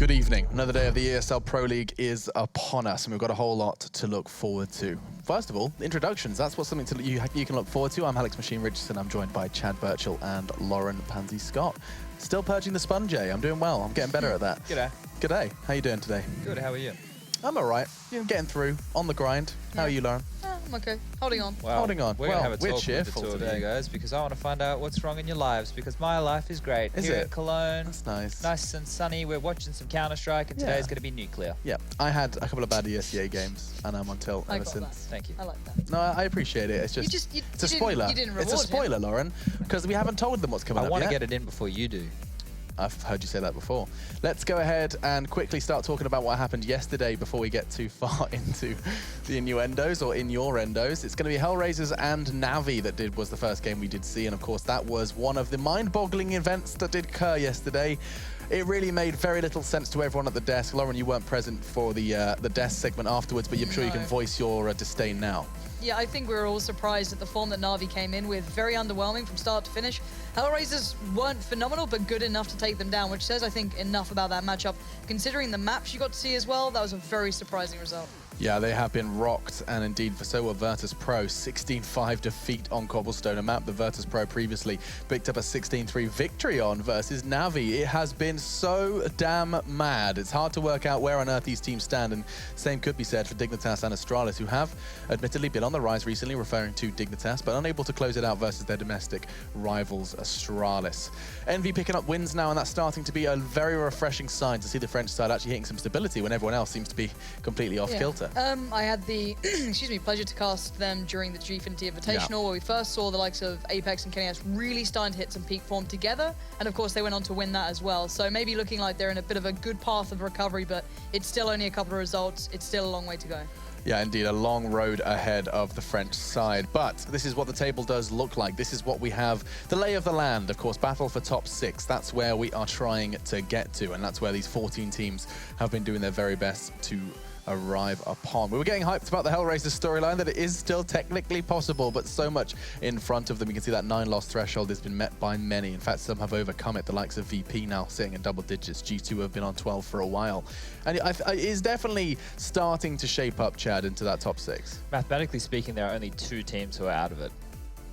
Good evening. Another day of the ESL Pro League is upon us, and we've got a whole lot to look forward to. First of all, introductions. That's what's something you can look forward to. I'm Alex Machine Richardson. I'm joined by Chad Birchall and Lauren Pansy Scott. Still purging the sponge. I'm doing well. I'm getting better at that. G'day. G'day. How you doing today? Good. How are you? I'm all right. Getting through. On the grind. How are you, Lauren? I'm okay. Holding on. Well, Holding on. We're going to have a we're talk with the cheerful two of today. you guys because I want to find out what's wrong in your lives because my life is great. Is Here it? at Cologne. That's nice. Nice and sunny. We're watching some Counter-Strike and today's going to be nuclear. Yeah. I had a couple of bad ESEA games, and I'm on tilt ever since. That. Thank you. I like that. No, I appreciate it. It's just it's a spoiler. You didn't it's a spoiler, him. Lauren, because we haven't told them what's coming up I want to yet. get it in before you do. I've heard you say that before. Let's go ahead and quickly start talking about what happened yesterday before we get too far into the innuendos or innuendos. It's going to be Hellraisers and Navi that was the first game we did see, and of course that was one of the mind-boggling events that did occur yesterday. It really made very little sense to everyone at the desk. Lauren, you weren't present for the desk segment afterwards, but I'm sure you can voice your disdain now. Yeah, I think we were all surprised at the form that Navi came in with. Very underwhelming from start to finish. Hellraisers weren't phenomenal, but good enough to take them down, which says, I think, enough about that matchup. Considering the maps you got to see as well, that was a very surprising result. Yeah, they have been rocked, and indeed, for so were Virtus Pro. 16-5 defeat on Cobblestone, a map that Virtus Pro previously picked up a 16-3 victory on versus Navi. It has been so damn mad. It's hard to work out where on earth these teams stand, and same could be said for Dignitas and Astralis, who have admittedly been on the rise recently, referring to Dignitas, but unable to close it out versus their domestic rivals, Astralis. Envy picking up wins now, and that's starting to be a very refreshing sign to see the French side actually hitting some stability when everyone else seems to be completely off kilter. I had the pleasure to cast them during the Gfinity Invitational, where we first saw the likes of Apex and Kenny really starting to hit some peak form together, and of course they went on to win that as well. So maybe looking like they're in a bit of a good path of recovery, but it's still only a couple of results. It's still a long way to go. Yeah, indeed, a long road ahead of the French side. But this is what the table does look like. This is what we have. The lay of the land, of course, battle for top 6. That's where we are trying to get to, and that's where these 14 teams have been doing their very best to arrive upon. We were getting hyped about the Hellraisers storyline, that it is still technically possible, but so much in front of them. You can see that 9-loss threshold has been met by many. In fact, some have overcome it. The likes of VP now sitting in double digits. G2 have been on 12 for a while. And it is definitely starting to shape up, Chad, into that top 6. Mathematically speaking, there are only 2 teams who are out of it.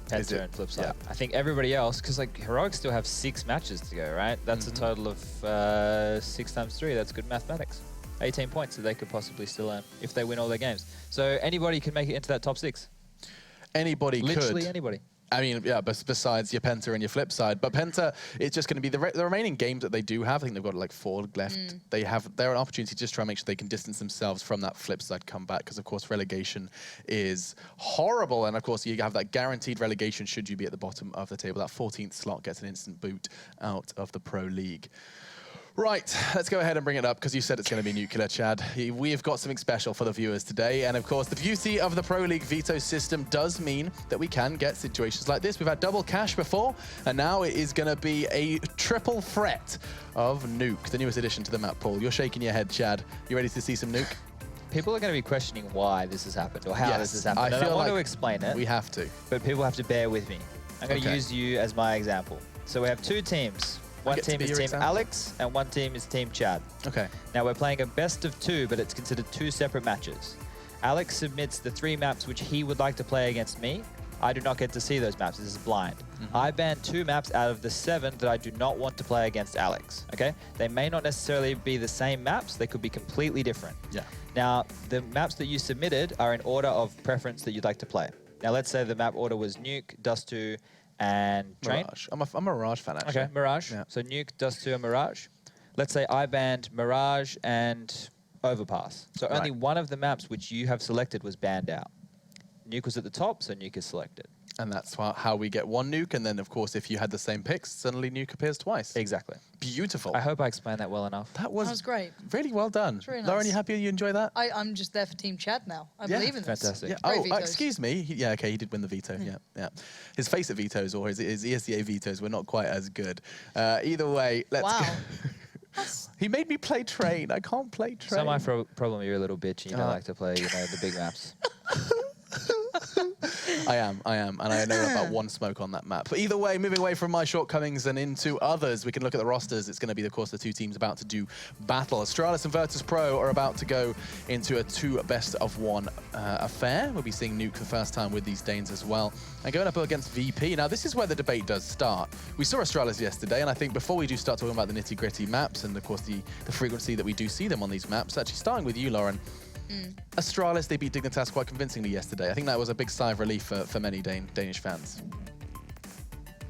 Penta and Flipside. Yeah. I think everybody else, because like Heroics still have 6 matches to go, right? That's a total of 6 times 3. That's good mathematics. 18 points that they could possibly still earn if they win all their games. So anybody can make it into that top 6. Anybody could. Literally anybody. I mean, yeah, besides your Penta and your flip side. But Penta, it's just going to be the remaining games that they do have. I think they've got like 4 left. They're an opportunity to just try and make sure they can distance themselves from that flip side comeback, because of course relegation is horrible. And of course you have that guaranteed relegation should you be at the bottom of the table. That 14th slot gets an instant boot out of the Pro League. Right, let's go ahead and bring it up, because you said it's going to be nuclear, Chad. We've got something special for the viewers today, and of course the beauty of the Pro League veto system does mean that we can get situations like this. We've had double cash before, and now it is going to be a triple threat of Nuke, the newest addition to the map pool. You're shaking your head, Chad. You ready to see some Nuke? People are going to be questioning why this has happened or how this has happened. I want to explain it. We have to. But people have to bear with me. I'm going to use you as my example. So we have 2 teams. One team is Team Alex, and one team is Team Chad. Okay. Now we're playing a best of 2, but it's considered 2 separate matches. Alex submits the 3 maps which he would like to play against me. I do not get to see those maps. This is blind. I ban 2 maps out of the 7 that I do not want to play against Alex. Okay. They may not necessarily be the same maps. They could be completely different. Yeah. Now the maps that you submitted are in order of preference that you'd like to play. Now let's say the map order was Nuke, Dust 2, and Train. Mirage. I'm a Mirage fan, actually. Okay, Mirage. Yeah. So Nuke, Dust 2, and Mirage. Let's say I banned Mirage and Overpass. So only one of the maps which you have selected was banned out. Nuke was at the top, so Nuke is selected. And that's how we get 1 Nuke, and then of course if you had the same picks, suddenly Nuke appears twice. Exactly. Beautiful. I hope I explained that well enough. That was great. Really well done. Really nice. Lauren, you happy you enjoy that? I'm just there for Team Chad now. I believe in this. Fantastic. Yeah. Oh, excuse me. Yeah, okay, he did win the veto. Yeah. His face at vetoes or his ESEA vetoes were not quite as good. Either way, let's go. He made me play Train. I can't play Train. So my problem, you're a little bitch and you don't like to play, the big maps. I am, and I know about one smoke on that map. But either way, moving away from my shortcomings and into others, we can look at the rosters. It's going to be, of course, the two teams about to do battle. Astralis and Virtus Pro are about to go into a 2 best-of-1 affair. We'll be seeing Nuke for the first time with these Danes as well. And going up against VP. Now, this is where the debate does start. We saw Astralis yesterday, and I think before we do start talking about the nitty-gritty maps and, of course, the frequency that we do see them on these maps, actually starting with you, Lauren, Astralis, they beat Dignitas quite convincingly yesterday. I think that was a big sigh of relief for many Danish fans.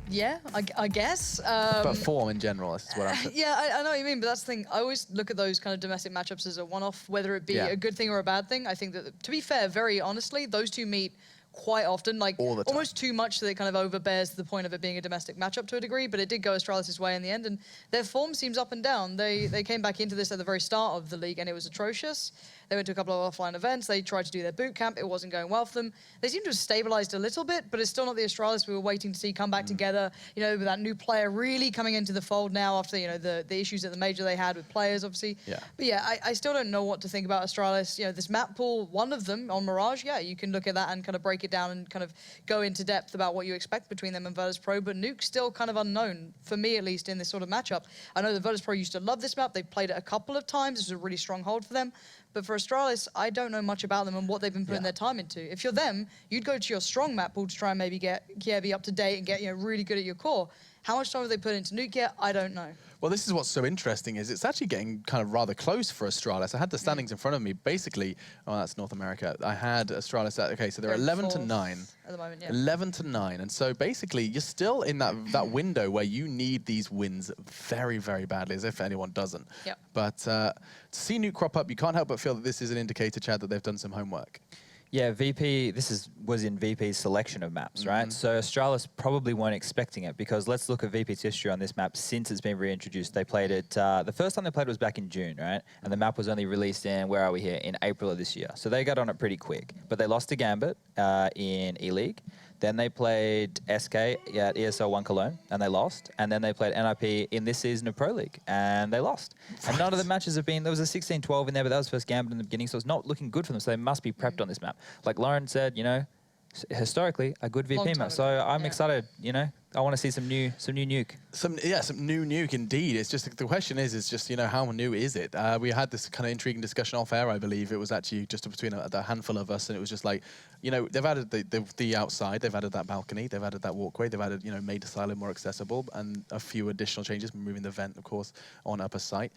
Yeah, I guess. But form in general, is what I'm saying. Yeah, I know what you mean, but that's the thing. I always look at those kind of domestic matchups as a one-off, whether it be a good thing or a bad thing. I think that, to be fair, very honestly, those two meet quite often, like almost too much that it kind of overbears the point of it being a domestic matchup to a degree, but it did go Astralis' way in the end, and their form seems up and down. They came back into this at the very start of the league, and it was atrocious. They went to a couple of offline events. They tried to do their boot camp. It wasn't going well for them. They seem to have stabilized a little bit, but it's still not the Astralis we were waiting to see come back together. You know, with that new player really coming into the fold now after, you know, the issues at the major they had with players, obviously. Yeah. But yeah, I still don't know what to think about Astralis. You know, this map pool, one of them on Mirage, yeah, you can look at that and kind of break it down and kind of go into depth about what you expect between them and Virtus Pro, but Nuke's still kind of unknown, for me at least, in this sort of matchup. I know that Virtus Pro used to love this map. They've played it a couple of times. This is a really strong hold for them. But for Astralis, I don't know much about them and what they've been putting their time into. If you're them, you'd go to your strong map pool to try and maybe be up to date and get, you know, really good at your core. How much time have they put into Nuke yet? I don't know. Well, this is what's so interesting is it's actually getting kind of rather close for Astralis. I had the standings in front of me. Basically, oh, that's North America. I had Astralis at, okay, so they're 11 to 9. At the moment, yeah. 11 to 9. And so basically, you're still in that window where you need these wins very, very badly, as if anyone doesn't. Yep. But to see Nuke crop up, you can't help but feel that this is an indicator, Chad, that they've done some homework. Yeah, VP, was in VP's selection of maps, right? So Astralis probably weren't expecting it, because let's look at VP's history on this map since it's been reintroduced. They played it, the first time they played was back in June, right? And the map was only released in, where are we here, in April of this year. So they got on it pretty quick. But they lost to Gambit in E-League. Then they played SK at ESL 1 Cologne, and they lost. And then they played NIP in this season of Pro League, and they lost. Right. And none of the matches have been, there was a 16-12 in there, but that was first Gambit in the beginning, so it's not looking good for them, so they must be prepped on this map. Like Lauren said, you know, historically, a good VP map. So I'm excited, you know. I want to see some new Nuke. Some new Nuke indeed. It's just the question is just, you know, how new is it? We had this kind of intriguing discussion off air, I believe. It was actually just between a handful of us, and it was just like, you know, they've added the outside, they've added that balcony, they've added that walkway, they've added, you know, made Asylum more accessible, and a few additional changes, moving the vent, of course, on upper site.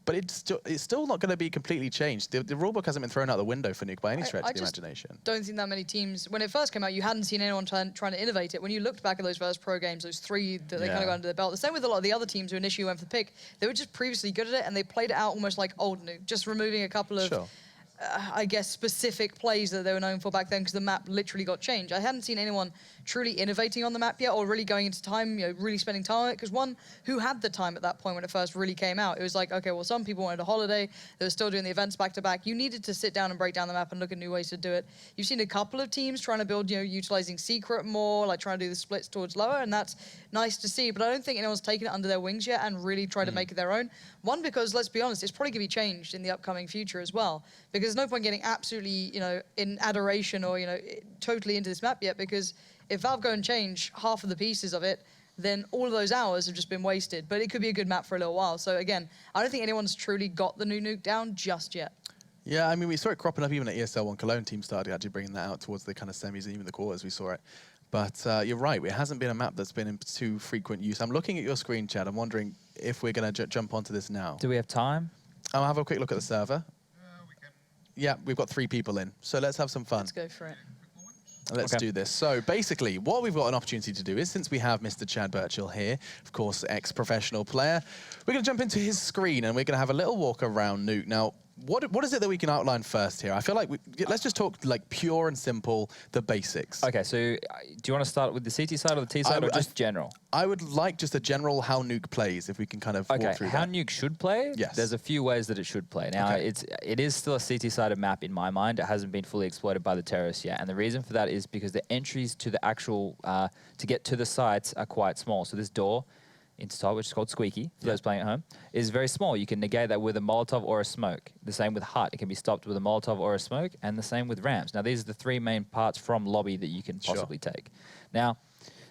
But it's still not going to be completely changed. The rulebook hasn't been thrown out the window for Nuke by any stretch of the imagination. Don't think that many teams, when it first came out, you hadn't seen anyone trying to innovate it. When you looked back at those first pro games, those 3 that they kind of got under their belt, the same with a lot of the other teams who initially went for the pick, they were just previously good at it, and they played it out almost like old Nuke, just removing a couple of, I guess, specific plays that they were known for back then, because the map literally got changed. I hadn't seen anyone truly innovating on the map yet, or really going into time, you know, really spending time on it, because one, who had the time at that point when it first really came out? It was like, okay, well, some people wanted a holiday, they were still doing the events back to back. You needed to sit down and break down the map and look at new ways to do it. You've seen a couple of teams trying to build, you know, utilizing secret more, like trying to do the splits towards lower, and that's nice to see, but I don't think anyone's taken it under their wings yet and really tried to make it their own. One, because let's be honest, it's probably going to be changed in the upcoming future as well, because there's no point getting absolutely, you know, in adoration or, you know, totally into this map yet, because if Valve go and change half of the pieces of it, then all of those hours have just been wasted. But it could be a good map for a little while. So again, I don't think anyone's truly got the new Nuke down just yet. Yeah, I mean, we saw it cropping up even at ESL 1 Cologne. Teams started actually bringing that out towards the kind of semis and even the quarters. We saw it. But you're right, it hasn't been a map that's been in too frequent use. I'm looking at your screen, Chad. I'm wondering if we're going to jump onto this now. Do we have time? I'll have a quick look at the server. We can. Yeah, we've got 3 people in. So let's have some fun. Let's go for it. Let's do this. So basically, what we've got an opportunity to do is, since we have Mr. Chad Birchall here, of course, ex-professional player, we're going to jump into his screen and we're going to have a little walk around Nuke. Now, what is it that we can outline first here? I feel like let's just talk like pure and simple, the basics. Okay, so do you want to start with the CT side or the T side, or just general? I would like just a general how Nuke plays, if we can kind of walk through how that. Nuke should play? Yes. There's a few ways that it should play. Now, it is still a CT-sided map in my mind. It hasn't been fully exploited by the terrorists yet, and the reason for that is because the entries to the actual, to get to the sites are quite small. So this door into top, which is called Squeaky, for those playing at home, is very small. You can negate that with a Molotov or a smoke. The same with Hut. It can be stopped with a Molotov or a smoke, and the same with ramps. Now, these are the 3 main parts from lobby that you can possibly take. Now,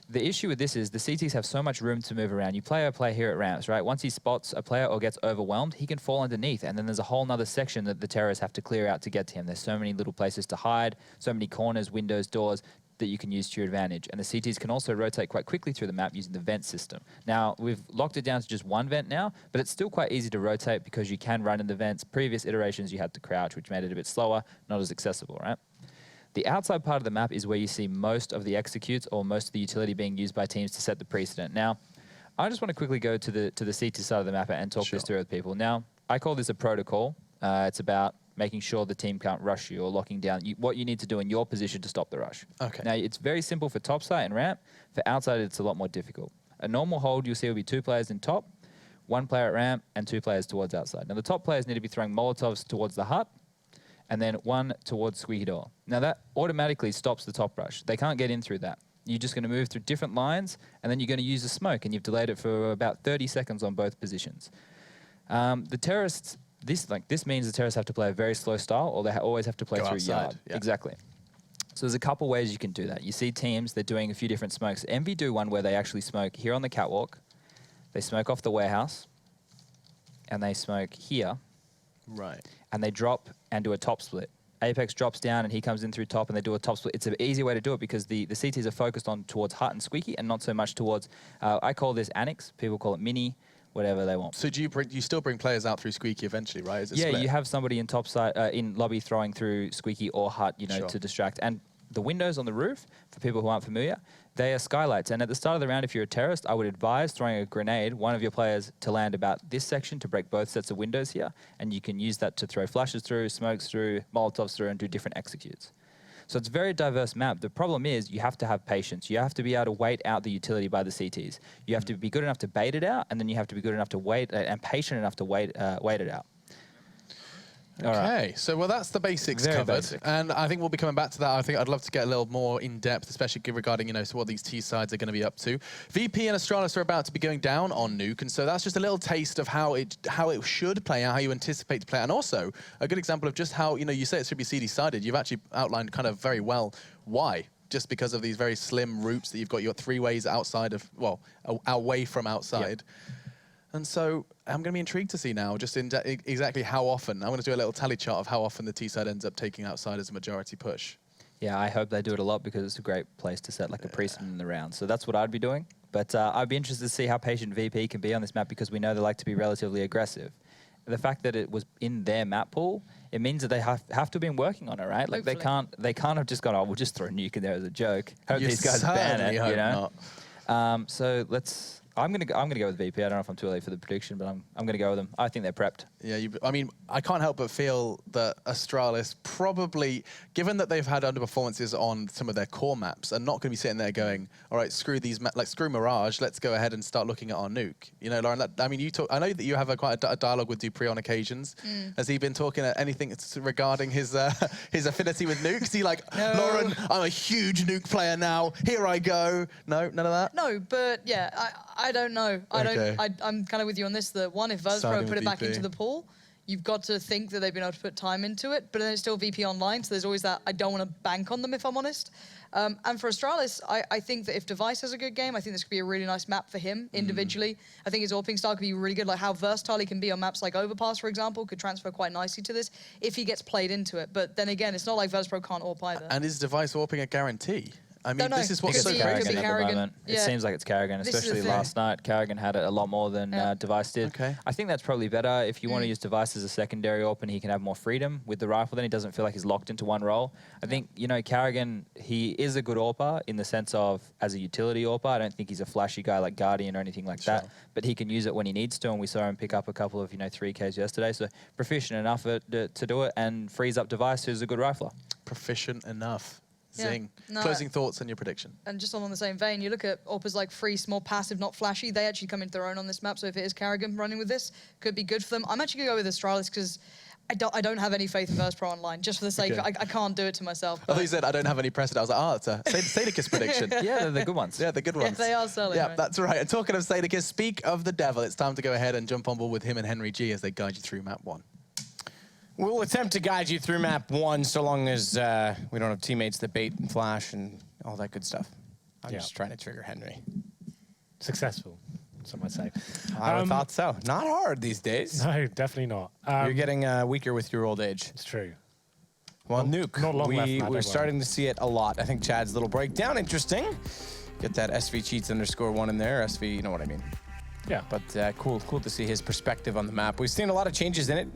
the issue with this is the CTs have so much room to move around. You play a player here at ramps, right? Once he spots a player or gets overwhelmed, he can fall underneath, and then there's a whole nother section that the terrorists have to clear out to get to him. There's so many little places to hide, so many corners, windows, doors that you can use to your advantage. And the CTs can also rotate quite quickly through the map using the vent system. Now, we've locked it down to just 1 vent now, but it's still quite easy to rotate because you can run in the vents. Previous iterations, you had to crouch, which made it a bit slower, not as accessible, right? The outside part of the map is where you see most of the executes or most of the utility being used by teams to set the precedent. Now, I just want to quickly go to the CT side of the map and talk this through with people. Now, I call this a protocol. It's about making sure the team can't rush you or locking down what you need to do in your position to stop the rush. Okay. Now, it's very simple for top site and ramp. For outside, it's a lot more difficult. A normal hold you'll see will be 2 players in top, 1 player at ramp, and 2 players towards outside. Now, the top players need to be throwing Molotovs towards the hut, and then 1 towards Squeaky Door. Now, that automatically stops the top rush. They can't get in through that. You're just going to move through different lines, and then you're going to use the smoke, and you've delayed it for about 30 seconds on both positions. The terrorists... This means the terrorists have to play a very slow style, or they always have to play through yard. Yeah. Exactly. So there's a couple ways you can do that. You see teams, they're doing a few different smokes. Envy do one where they actually smoke here on the catwalk. They smoke off the warehouse. And they smoke here. Right. And they drop and do a top split. Apex drops down and he comes in through top and they do a top split. It's an easy way to do it because the CTs are focused on towards Hut and Squeaky and not so much towards, I call this Annex. People call it Mini. Whatever they want. So do you still bring players out through Squeaky eventually, right? Is it split? You have somebody in top side in lobby throwing through Squeaky or Hut, to distract. And the windows on the roof, for people who aren't familiar, they are skylights. And at the start of the round, if you're a terrorist, I would advise throwing a grenade, one of your players, to land about this section to break both sets of windows here. And you can use that to throw flashes through, smokes through, Molotovs through, and do different executes. So it's a very diverse map. The problem is you have to have patience. You have to be able to wait out the utility by the CTs. You have to be good enough to bait it out, and then you have to be good enough to wait and patient enough to wait it out. Okay, so that's the basics covered. Basic. And I think we'll be coming back to that. I think I'd love to get a little more in depth, especially regarding, so what these T sides are going to be up to. VP and Astralis are about to be going down on Nuke, and so that's just a little taste of how it should play out, how you anticipate to play, and also a good example of just how, you say it should be CD-sided. You've actually outlined kind of very well why. Just because of these very slim routes that you've got 3 ways outside of, away from outside. Yep. And so I'm going to be intrigued to see now just exactly how often. I'm going to do a little tally chart of how often the T-side ends up taking outside as a majority push. Yeah, I hope they do it a lot because it's a great place to set a precedent in the round. So that's what I'd be doing. But I'd be interested to see how patient VP can be on this map because we know they like to be relatively aggressive. The fact that it was in their map pool, it means that they have to have been working on it, right? Like they can't have just gone, we'll just throw Nuke in there as a joke. Hope these guys ban it, Not. So I'm gonna go with VP. I don't know if I'm too early for the prediction, but I'm gonna go with them. I think they're prepped. Yeah, I mean, I can't help but feel that Astralis probably, given that they've had underperformances on some of their core maps, are not going to be sitting there going, all right, screw these, screw Mirage. Let's go ahead and start looking at our Nuke. Lauren. I mean, I know that you have quite a dialogue with Dupree on occasions. Has he been talking anything regarding his affinity with Nuke? Is he like, no. Lauren, I'm a huge Nuke player now. Here I go. No, none of that. No, but yeah, I don't know. I'm kind of with you on this. The one, if Verspro put it back into the pool, you've got to think that they've been able to put time into it, but then it's still VP online, so there's always that, I don't want to bank on them, if I'm honest. And for Astralis, I think that if Device has a good game, I think this could be a really nice map for him individually. I think his AWPing style could be really good, like how versatile he can be on maps like Overpass, for example, could transfer quite nicely to this if he gets played into it. But then again, it's not like Verspro can't AWP either. And is Device AWPing a guarantee? I mean, this is what's so crazy at the moment. Yeah. It seems like it's Karrigan, especially last night. Karrigan had it a lot more than Device did. Okay. I think that's probably better. If you want to use Device as a secondary AWP and he can have more freedom with the rifle, then he doesn't feel like he's locked into one role. I think, Karrigan, he is a good AWPer in the sense of as a utility AWPer. I don't think he's a flashy guy like Guardian or anything like that, but he can use it when he needs to, and we saw him pick up a couple of, 3Ks yesterday. So proficient enough to do it and frees up Device, who's a good rifler. Proficient enough. Zing. Yeah. No, closing thoughts on your prediction. And just along the same vein, you look at AWPers like Freeze, more passive, not flashy. They actually come into their own on this map. So if it is Karrigan running with this, could be good for them. I'm actually going to go with Astralis because I don't have any faith in Versus Pro Online, just for the sake of I can't do it to myself. I thought you said I don't have any precedent. I was like, oh, it's a Sadicus prediction. Yeah, they're the good ones. Yeah, the good ones. Yeah, they are selling. Yeah, right? that's right. And talking of Sadicus, speak of the devil. It's time to go ahead and jump on board with him and Henry G as they guide you through map 1. We'll attempt to guide you through map 1 so long as we don't have teammates that bait and flash and all that good stuff. I'm just trying to trigger Henry. Successful, some might say. I would have thought so. Not hard these days. No, definitely not. You're getting weaker with your old age. It's true. Well, Nuke, not long left, we're starting to see it a lot. I think Chad's little breakdown, interesting. Get that SV cheats _1 in there. SV, you know what I mean. Yeah. But cool to see his perspective on the map. We've seen a lot of changes in it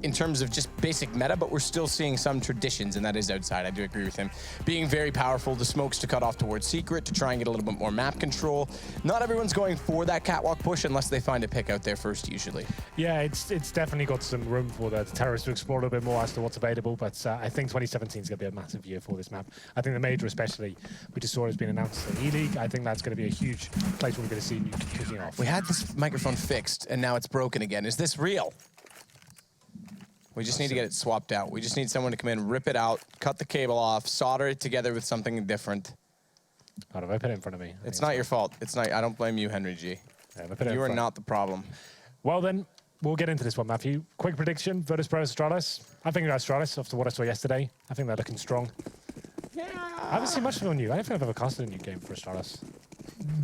in terms of just basic meta, but we're still seeing some traditions, and that is outside. I do agree with him. Being very powerful, the smokes to cut off towards Secret, to try and get a little bit more map control. Not everyone's going for that catwalk push unless they find a pick out there first, usually. Yeah, it's definitely got some room for the terrorists to explore a little bit more as to what's available, but I think 2017 is going to be a massive year for this map. I think the Major especially, we just saw it has been announced in E-League. I think that's going to be a huge place where we're going to see Nuke kicking off. We had this microphone fixed, and now it's broken again. Is this real? We just need to get it swapped out. We just need someone to come in, rip it out, cut the cable off, solder it together with something different. Hold on, I put it in front of me. It's not your fault. It's not. I don't blame you, Henry G. Yeah, you are not the problem. Well then, we'll get into this one, Matthew. Quick prediction, Virtus Pro Astralis. I think Astralis, after what I saw yesterday. I think they're looking strong. Yeah. I haven't seen much of a new. I don't think I've ever casted a new game for Astralis.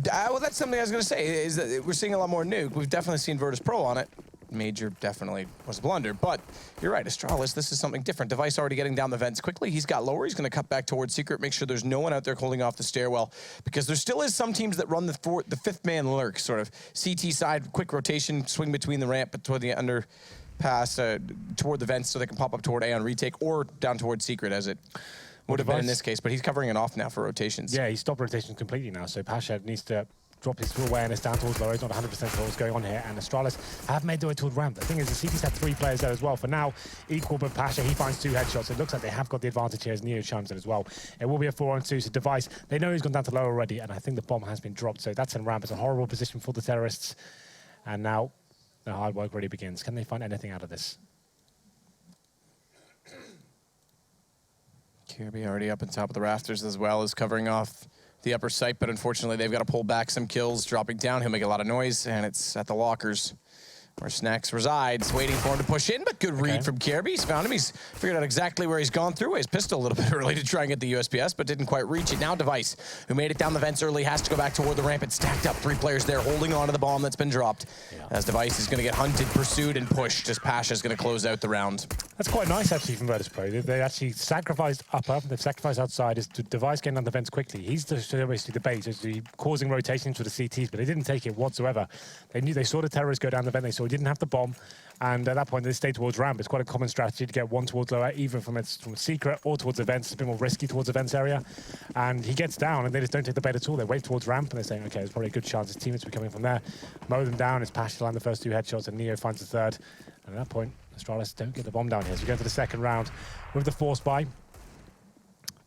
Well, that's something I was going to say, is that we're seeing a lot more Nuke. We've definitely seen Virtus Pro on it. Major definitely was a blunder, but you're right, Astralis, this is something different. Device already getting down the vents quickly. He's got lower. He's going to cut back towards Secret, make sure there's no one out there holding off the stairwell, because there still is some teams that run the fifth man lurk, sort of CT side, quick rotation, swing between the ramp, but toward the underpass, toward the vents so they can pop up toward A on retake, or down towards Secret as it would have been in this case, but he's covering it off now for rotations. Yeah, he stopped rotations completely now, so Pasha needs to drop his awareness down towards lower. He's not 100% of what's going on here, and Astralis have made their way toward ramp. The thing is, the CT's had 3 players there as well. For now, equal, but Pasha, he finds 2 headshots. It looks like they have got the advantage here as Neo chimes in as well. It will be a 4-on-2, so Device, they know he's gone down to lower already, and I think the bomb has been dropped, so that's in ramp. It's a horrible position for the terrorists, and now the hard work really begins. Can they find anything out of this? Kirby already up on top of the rafters as well, as covering off the upper site, but unfortunately they've got to pull back some kills, dropping down. He'll make a lot of noise, and it's at the lockers where Snacks resides, waiting for him to push in, but good read from Kirby. He's found him. He's figured out exactly where he's gone through. His pistol a little bit early to try and get the USPS, but didn't quite reach it. Now Device, who made it down the vents early, has to go back toward the ramp. It's stacked up. 3 players there holding on to the bomb that's been dropped. As Device is going to get hunted, pursued, and pushed as Pasha's going to close out the round. That's quite nice, actually, from Virtus Pro. They actually sacrificed upper, they've sacrificed outside, is to Device getting down the vents quickly. He's basically the bait, is causing rotations for the CTs, but they didn't take it whatsoever. They saw the terrorists go down the vent, they saw he didn't have the bomb, and at that point they stayed towards ramp. It's quite a common strategy to get one towards lower, either from Secret or towards events. It's a bit more risky towards events area. And he gets down, and they just don't take the bait at all. They wait towards ramp, and they're saying, okay, there's probably a good chance his teammates will be coming from there. Mow them down, it's Pasha to land the first 2 headshots, and Neo finds the 3rd. And at that point, Astralis don't get the bomb down here. So we go to the 2nd round with the force buy.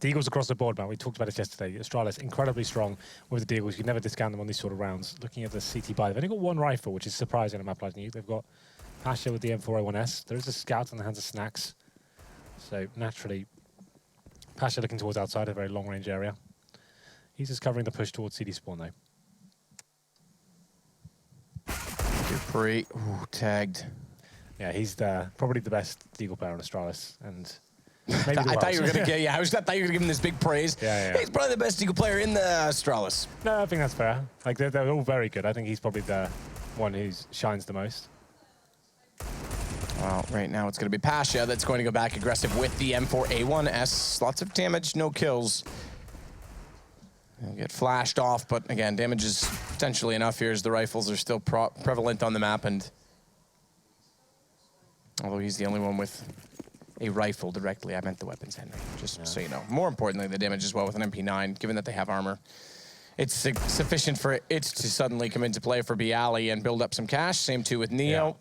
Deagles across the board, man. We talked about it yesterday. Astralis incredibly strong with the Deagles. You can never discount them on these sort of rounds. Looking at the CT buy, they've only got 1 rifle, which is surprising on a map like Nuke. They've got Pasha with the M401S. There is a scout in the hands of Snacks. So naturally, Pasha looking towards outside, a very long-range area. He's just covering the push towards CD spawn, though. Dupree, ooh, tagged. Yeah, he's probably the best Deagle player on Astralis, and I thought you were going to get. Yeah, I thought you were going to give him this big praise. Yeah. He's probably the best Deagle player in the Astralis. No, I think that's fair. Like they're all very good. I think he's probably the one who shines the most. Well, right now it's going to be Pasha that's going to go back aggressive with the M4A1S. Lots of damage, no kills. He'll get flashed off, but again, damage is potentially enough here as the rifles are still prevalent on the map, and although he's the only one with a rifle directly, I meant the weapons, Henry, just so you know. More importantly, the damage as well with an MP9, given that they have armor. It's sufficient for it to suddenly come into play for Bialy and build up some cash. Same too with Neo.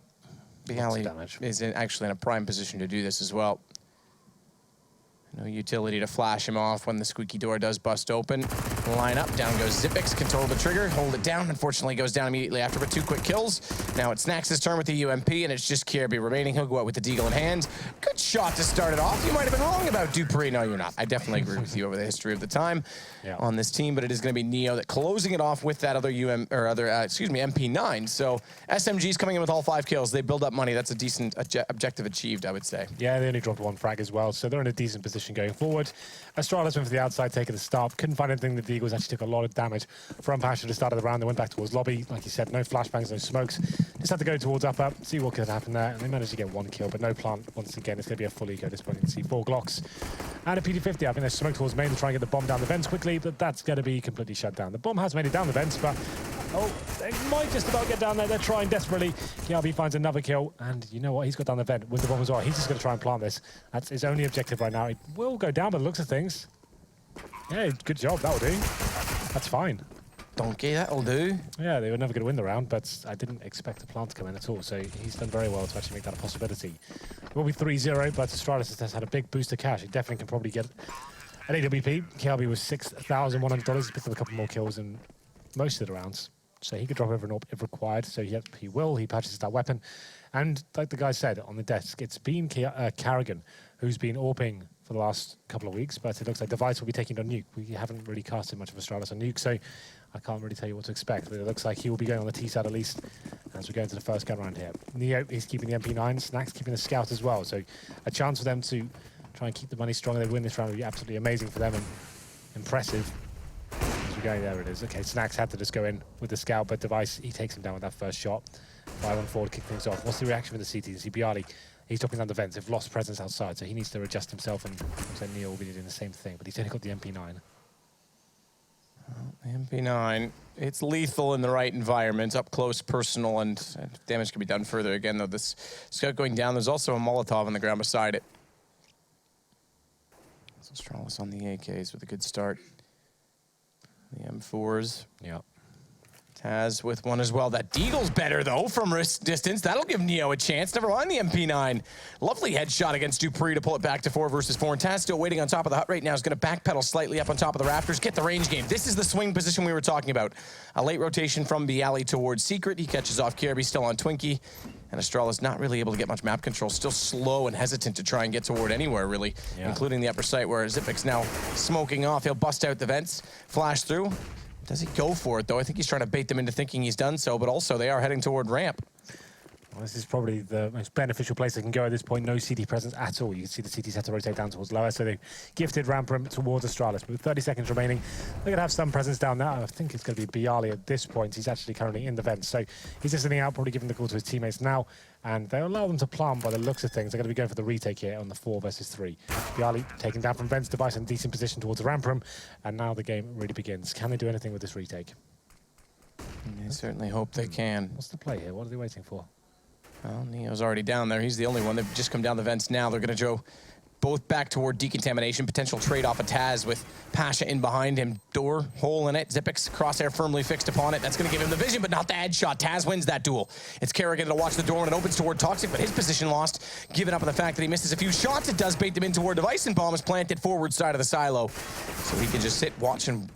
Bialy is actually in a prime position to do this as well. No utility to flash him off when the squeaky door does bust open. Line up, down goes Zipix, control the trigger, hold it down. Unfortunately, goes down immediately after, but 2 quick kills. Now it's Snax' turn with the UMP, and it's just Kirby remaining. He'll go out with the Deagle in hand. Good shot to start it off. You might have been wrong about Dupree. No, you're not. I definitely agree with you over the history of the time on this team, but it is going to be Neo that closing it off with that other MP9. So SMG's coming in with all 5 kills. They build up money. That's a decent objective achieved, I would say. Yeah, they only dropped 1 frag as well, so they're in a decent position going forward. Astralis went for the outside, taking the start. Couldn't find anything. The Deagles actually took a lot of damage from Pasha at the start of the round. They went back towards lobby. Like you said, no flashbangs, no smokes. Just had to go towards up, see what could happen there. And they managed to get 1 kill, but no plant. Once again, it's going to be a full eco at this point. You can see 4 Glocks and a PD-50. I think they smoke towards main to try and get the bomb down the vents quickly, but that's going to be completely shut down. The bomb has made it down the vents, but they might just about get down there. They're trying desperately. KRB finds another kill, and you know what? He's got down the vent with the bomb as well. He's just going to try and plant this. That's his only objective right now. It will go down by the looks of things. Yeah, good job. That'll do. That's fine. Donkey, that'll do. Yeah, they were never going to win the round, but I didn't expect the plant to come in at all, so he's done very well to actually make that a possibility. It will be 3-0, but Astralis has had a big boost of cash. He definitely can probably get an AWP. KRB was $6,100. He picked up a couple more kills in most of the rounds, so he could drop over an AWP if required, so he will. He patches that weapon. And like the guy said on the desk, it's been Carrigan who's been AWPing for the last couple of weeks, but it looks like Device will be taking on Nuke. We haven't really casted much of Astralis on Nuke, so I can't really tell you what to expect, but it looks like he will be going on the T side at least as we go into the first gun round here. Neo is keeping the MP9, Snax keeping the Scout as well, so a chance for them to try and keep the money strong. They win this round would be absolutely amazing for them and impressive. As we go, there it is. Okay, Snax had to just go in with the Scout, but Device, he takes him down with that first shot. 5-on-4 to kick things off. What's the reaction from the CT? You see Bialy, he's dropping down the vents. They've lost presence outside, so he needs to adjust himself, and so Neo will be doing the same thing, but he's only got the MP9. Well, the MP9, it's lethal in the right environment, up close, personal, and damage can be done further. Again, though, this Scout going down, there's also a Molotov on the ground beside it. So Astralis on the AKs with a good start. The M4s. Yep. Taz with one as well. That Deagle's better, though, from wrist distance. That'll give Neo a chance. Never mind the MP9. Lovely headshot against Dupree to pull it back to 4 versus 4. And Taz still waiting on top of the hut right now. Is going to backpedal slightly up on top of the rafters. Get the range game. This is the swing position we were talking about. A late rotation from Bialy towards Secret. He catches off Kirby, still on Twinkie. And Astralis not really able to get much map control. Still slow and hesitant to try and get toward anywhere, really, including the upper site where Zipix now smoking off. He'll bust out the vents, flash through. Does he go for it, though? I think he's trying to bait them into thinking he's done so, but also they are heading toward ramp. Well, this is probably the most beneficial place they can go at this point. No CT presence at all. You can see the CTs had to rotate down towards lower, so they've gifted ramp room towards Astralis. But with 30 seconds remaining, they're going to have some presence down there. I think it's going to be Bialy at this point. He's actually currently in the vents, so he's just sitting out, probably giving the call to his teammates now. And they'll allow them to plant by the looks of things. They're going to be going for the retake here on the 4 versus 3. Bialy taken down from vents, Device in decent position towards the ramp room, and now the game really begins. Can they do anything with this retake? I certainly hope they can. What's the play here? What are they waiting for? Well, Neo's already down there. He's the only one. They've just come down the vents now. They're going to go both back toward decontamination. Potential trade-off of Taz with Pasha in behind him. Door, hole in it. Zipix, crosshair firmly fixed upon it. That's going to give him the vision, but not the headshot. Taz wins that duel. It's Kerrigan to watch the door when it opens toward Toxic, but his position lost. Given up on the fact that he misses a few shots, it does bait them in toward Device, and bomb is planted forward side of the silo. So he can just sit, watch, and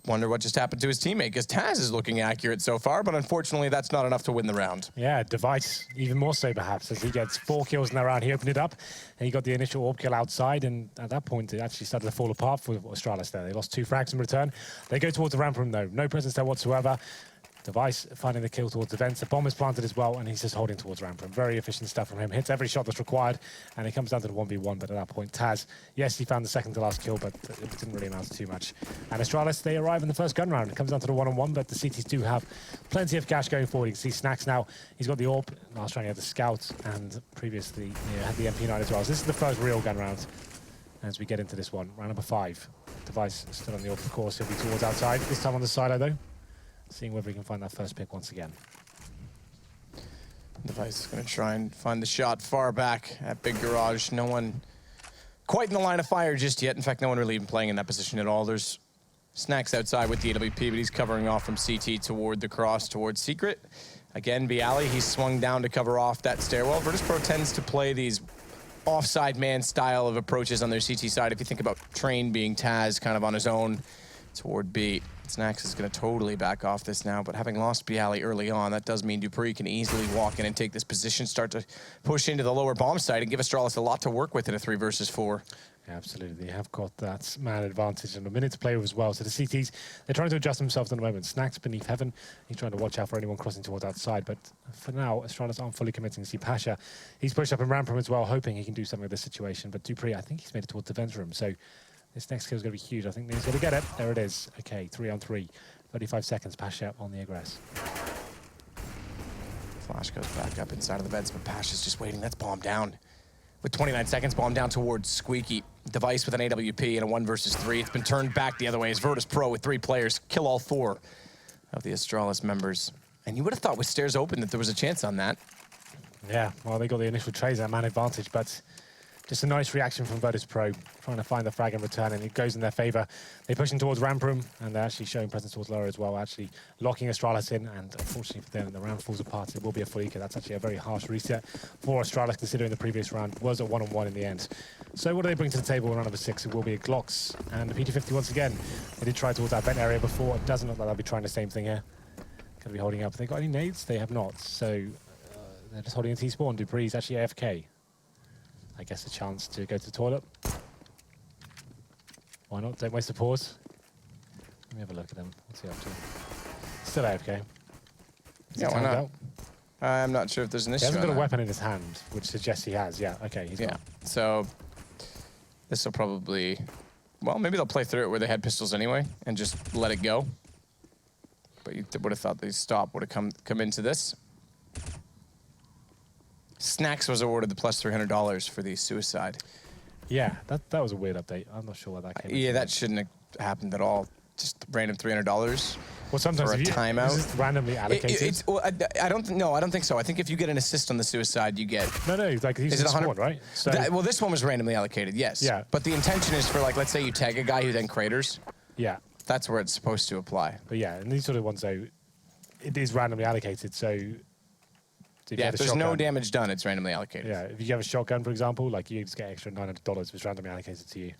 wonder what just happened to his teammate, because Taz is looking accurate so far, but unfortunately that's not enough to win the round. Yeah, Device even more so perhaps, as he gets 4 kills in that round. He opened it up, and he got the initial AWP kill outside, and at that point it actually started to fall apart for Astralis there. They lost 2 frags in return. They go towards the ramp room though. No presence there whatsoever. Device finding the kill towards the vents. The bomb is planted as well, and he's just holding towards ramp room. Very efficient stuff from him. Hits every shot that's required, and it comes down to the 1v1. But at that point, Taz, yes, he found the second to last kill, but it didn't really amount to too much. And Astralis, they arrive in the first gun round. It comes down to the 1-on-1, but the CTs do have plenty of cash going forward. You can see Snax now. He's got the AWP. Last round he had the Scout, and previously had the MP9 as well. So this is the first real gun round as we get into this one. Round number 5. Device still on the AWP, of course. He'll be towards outside. This time on the silo, though. Seeing whether he can find that first pick once again. Device is going to try and find the shot far back at Big Garage. No one quite in the line of fire just yet. In fact, no one really even playing in that position at all. There's Snax outside with the AWP, but he's covering off from CT toward the cross, towards Secret. Again, Bialy, he's swung down to cover off that stairwell. Virtus Pro tends to play these offside man style of approaches on their CT side. If you think about Train being Taz kind of on his own toward B, Snax is going to totally back off this now, but having lost Bialy early on, that does mean Dupree can easily walk in and take this position, start to push into the lower bomb site, and give Astralis a lot to work with in a 3 versus 4. Yeah, absolutely. They have got that man advantage and a minute to play with as well. So the CTs, they're trying to adjust themselves at the moment. Snax beneath Heaven. He's trying to watch out for anyone crossing towards outside. But for now, Astralis aren't fully committing to see Pasha. He's pushed up in ramp room as well, hoping he can do something with this situation. But Dupree, I think he's made it towards the vent room. So this next kill is going to be huge. I think he's going to get it. There it is. Okay, 3 on 3. 35 seconds. Pasha on the aggress. Flash goes back up inside of the vents, but Pasha's just waiting. That's bomb down. With 29 seconds, bomb down towards Squeaky. Device with an AWP and a 1 versus 3. It's been turned back the other way as Virtus Pro with 3 players kill all 4 of the Astralis members. And you would have thought with stairs open that there was a chance on that. Yeah, well, they got the initial trades, that man advantage, but just a nice reaction from Virtus Pro, trying to find the frag and return, and it goes in their favor. They push in towards ramp room, and they're actually showing presence towards lower as well, actually locking Astralis in, and unfortunately for them, the round falls apart. It will be a full eco. That's actually a very harsh reset for Astralis, considering the previous round was a 1-on-1 in the end. So what do they bring to the table in round number 6? It will be a Glocks and a PT-50 once again. They did try towards that vent area before. It doesn't look like they'll be trying the same thing here. Going to be holding up. Have they got any nades? They have not. So they're just holding a T-spawn. Dupree's actually AFK. I guess a chance to go to the toilet. Why not? Don't waste a pause. Let me have a look at him. What's he up to? Still AFK. Yeah, why not? I'm not sure if there's an issue. He hasn't got a that. weapon in his hand, which suggests he has. Yeah, okay, he's gone. So this will probably, well, maybe they'll play through it where they had pistols anyway and just let it go. But you would have thought the stop would have come into this. Snax was awarded the plus $300 for the suicide. Yeah, that was a weird update. I'm not sure why that came. Yeah, that shouldn't have happened at all. Just random $300. Well, sometimes for a timeout. Is this randomly allocated? Well, I don't think so. I think if you get an assist on the suicide, you get. No, like he's in spawn, right? So well, this one was randomly allocated, yes. Yeah. But the intention is for, like, let's say you tag a guy who then craters. Yeah. That's where it's supposed to apply. But yeah, and these sort of ones though, it is randomly allocated. So yeah, if there's no damage done, it's randomly allocated. Yeah, if you have a shotgun, for example, like you just get extra $900 if it's randomly allocated to you.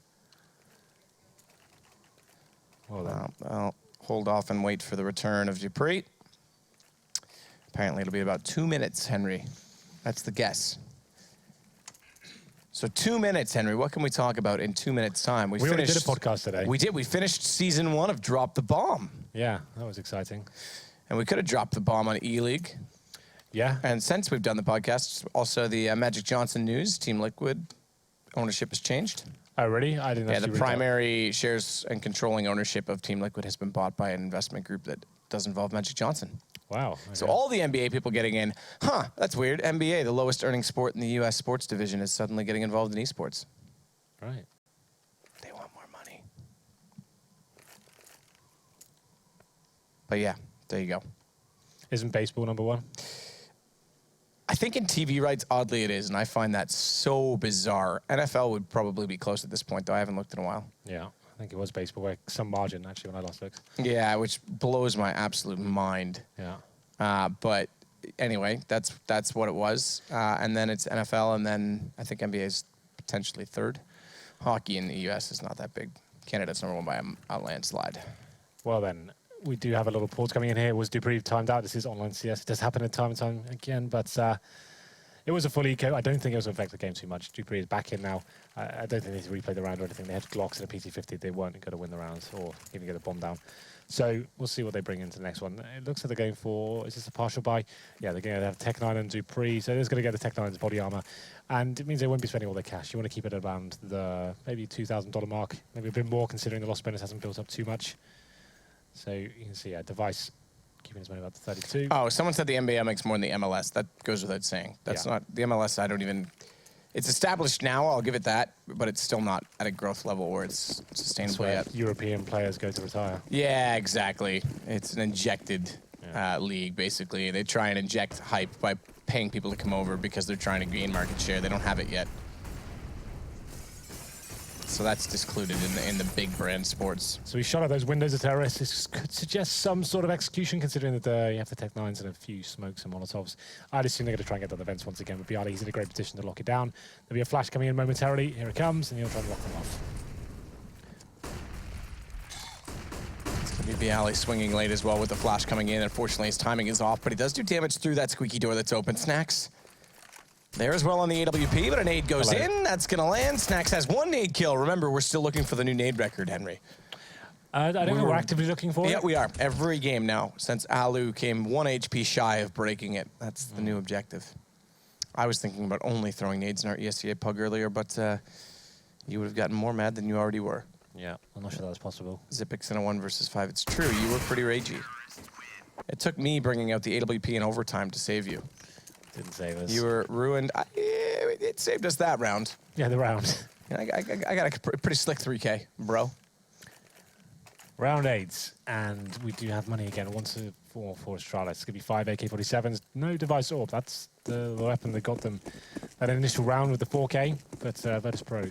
Well, I'll hold off and wait for the return of Dupree. Apparently, it'll be about 2 minutes, Henry. That's the guess. So 2 minutes, Henry. What can we talk about in 2 minutes' time? We already did a podcast today. We did. We finished season 1 of Drop the Bomb. Yeah, that was exciting. And we could have dropped the bomb on E-League. Yeah. And since we've done the podcast, also the Magic Johnson news, Team Liquid ownership has changed. Oh, really? I didn't. Yeah, the primary shares and controlling ownership of Team Liquid has been bought by an investment group that does involve Magic Johnson. Wow. Okay. So all the NBA people getting in, that's weird. NBA, the lowest earning sport in the U.S. sports division, is suddenly getting involved in esports. Right. They want more money. But yeah, there you go. Isn't baseball number 1? I think in TV rights, oddly it is, and I find that so bizarre. NFL would probably be close at this point, though. I haven't looked in a while. Yeah, I think it was baseball by some margin, actually, when I last looked. Yeah, which blows my absolute mind. Yeah. But anyway, that's what it was. And then it's NFL, and then I think NBA is potentially 3rd. Hockey in the U.S. is not that big. Canada's number 1 by a landslide. Well, then, we do have a little pause coming in here. Was Dupree timed out? This is online CS. It does happen at time and time again, but it was a full eco. I don't think it was affect the game too much. Dupree is back in now. I don't think they need to replay the round or anything. They had Glocks and a PT-50. They weren't going to win the rounds or even get a bomb down. So we'll see what they bring into the next one. It looks like they're going for, is this a partial buy? Yeah, they're going to have Tech9 and Dupree. So they're just going to get the Tech9's body armor. And it means they won't be spending all their cash. You want to keep it around the maybe $2,000 mark, maybe a bit more considering the loss bonus hasn't built up too much. So you can see, Device keeping his money about 32. Oh, someone said the NBA makes more than the MLS. That goes without saying. That's not the MLS. I don't even. It's established now. I'll give it that, but it's still not at a growth level where it's sustainable yet. European players go to retire. Yeah, exactly. It's an injected league, basically. They try and inject hype by paying people to come over because they're trying to gain market share. They don't have it yet. so that's discluded in the big brand sports. So we shot at those windows of terrorists. This could suggest some sort of execution, considering that you have the Tech 9s and a few smokes and Molotovs. I'd assume they're going to try and get down the vents once again, but Bialy, he's in a great position to lock it down. There'll be a flash coming in momentarily. Here it comes, and he'll try and lock them off. Bialy swinging late as well with the flash coming in. Unfortunately, his timing is off, but he does do damage through that squeaky door that's open. Snacks there as well on the AWP, but a nade goes in. That's going to land. Snacks has 1 nade kill. Remember, we're still looking for the new nade record, Henry. I don't know, we're actively looking for it. Yeah, we are. Every game now, since Alu came 1 HP shy of breaking it. That's the new objective. I was thinking about only throwing nades in our ESCA pug earlier, but you would have gotten more mad than you already were. Yeah, I'm not sure that was possible. Zipix in a 1 versus 5. It's true, you were pretty ragey. It took me bringing out the AWP in overtime to save you. Didn't save us. You were ruined. It saved us that round. Yeah, the round. I got a pretty slick 3K, bro. Round 8, and we do have money again. 1-4 for Astralis. It's going to be 5 AK-47s. No device orb. That's the weapon that got them that initial round with the 4K. But Virtus Pro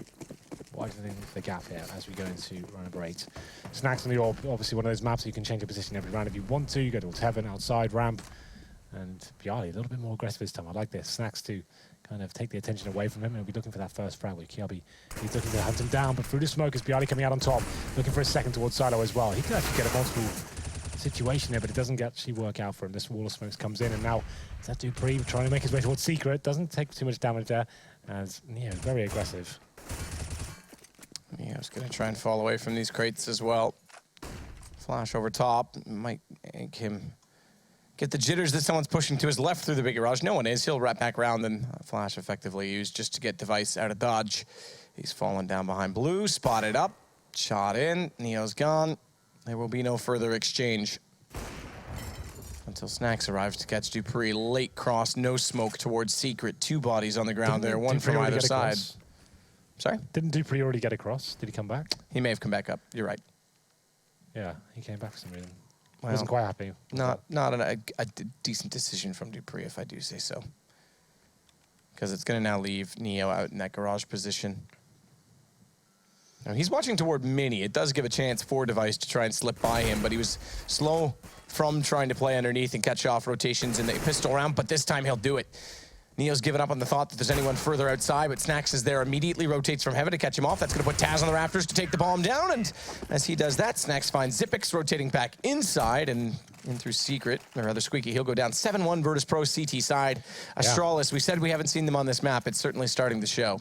widening the gap here as we go into round number 8. Snacks on the orb. Obviously one of those maps you can change your position every round if you want to. You go towards heaven, outside, ramp. And Bialy, a little bit more aggressive this time. I like this. Snacks to kind of take the attention away from him, and he'll be looking for that first frag with Kiabi. He's looking to hunt him down, but through the smoke is Bialy coming out on top, looking for a second towards Silo as well. He could actually get a multiple situation there, but it doesn't actually work out for him. This wall of smokes comes in, and now is that Dupree trying to make his way towards Secret. Doesn't take too much damage there, as Neo very aggressive. Neo's going to try and fall away from these crates as well. Flash over top might make him get the jitters that someone's pushing to his left through the big garage. No one is. He'll wrap back around and flash effectively used just to get Device out of dodge. He's fallen down behind blue, spotted up, shot in. Neo's gone. There will be no further exchange until Snacks arrives to catch Dupree. Late cross, no smoke towards Secret. 2 bodies on the ground there, one from either side. Sorry? Didn't Dupree already get across? Did he come back? He may have come back up. You're right. Yeah, he came back for some reason. Well, Wasn't quite happy. Not a decent decision from Dupree, if I do say so. Because it's going to now leave Neo out in that garage position. Now, he's watching toward Mini. It does give a chance for Device to try and slip by him, but he was slow from trying to play underneath and catch off rotations in the pistol round, but this time he'll do it. Neo's given up on the thought that there's anyone further outside, but Snacks is there, immediately rotates from heaven to catch him off. That's going to put Taz on the rafters to take the bomb down, and as he does that, Snacks finds Zipix rotating back inside and in through Secret, or rather Squeaky. He'll go down 7-1 Virtus Pro CT side. Astralis, we said we haven't seen them on this map. It's certainly starting to show.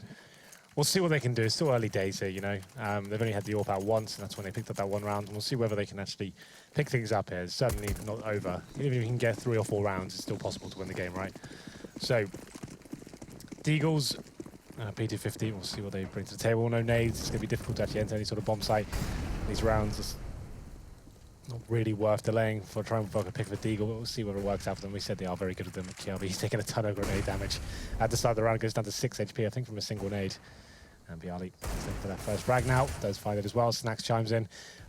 We'll see what they can do. It's still early days here, you know. They've only had the AWP out once, and that's when they picked up that 1 round. And we'll see whether they can actually pick things up here. It's certainly not over. Even if you can get 3 or 4 rounds, it's still possible to win the game, right? So, Deagles, P250, we'll see what they bring to the table. No nades. It's going to be difficult to actually enter any sort of bomb site. These rounds is not really worth delaying for trying to work a pick for Deagle, but we'll see whether it works out for them. We said they are very good at them. Kiabi, he's taking a ton of grenade damage. At the start of the round, goes down to 6 HP, I think, from a single nade. And Bialy is looking for that first frag now. Does find it as well. Snacks chimes in.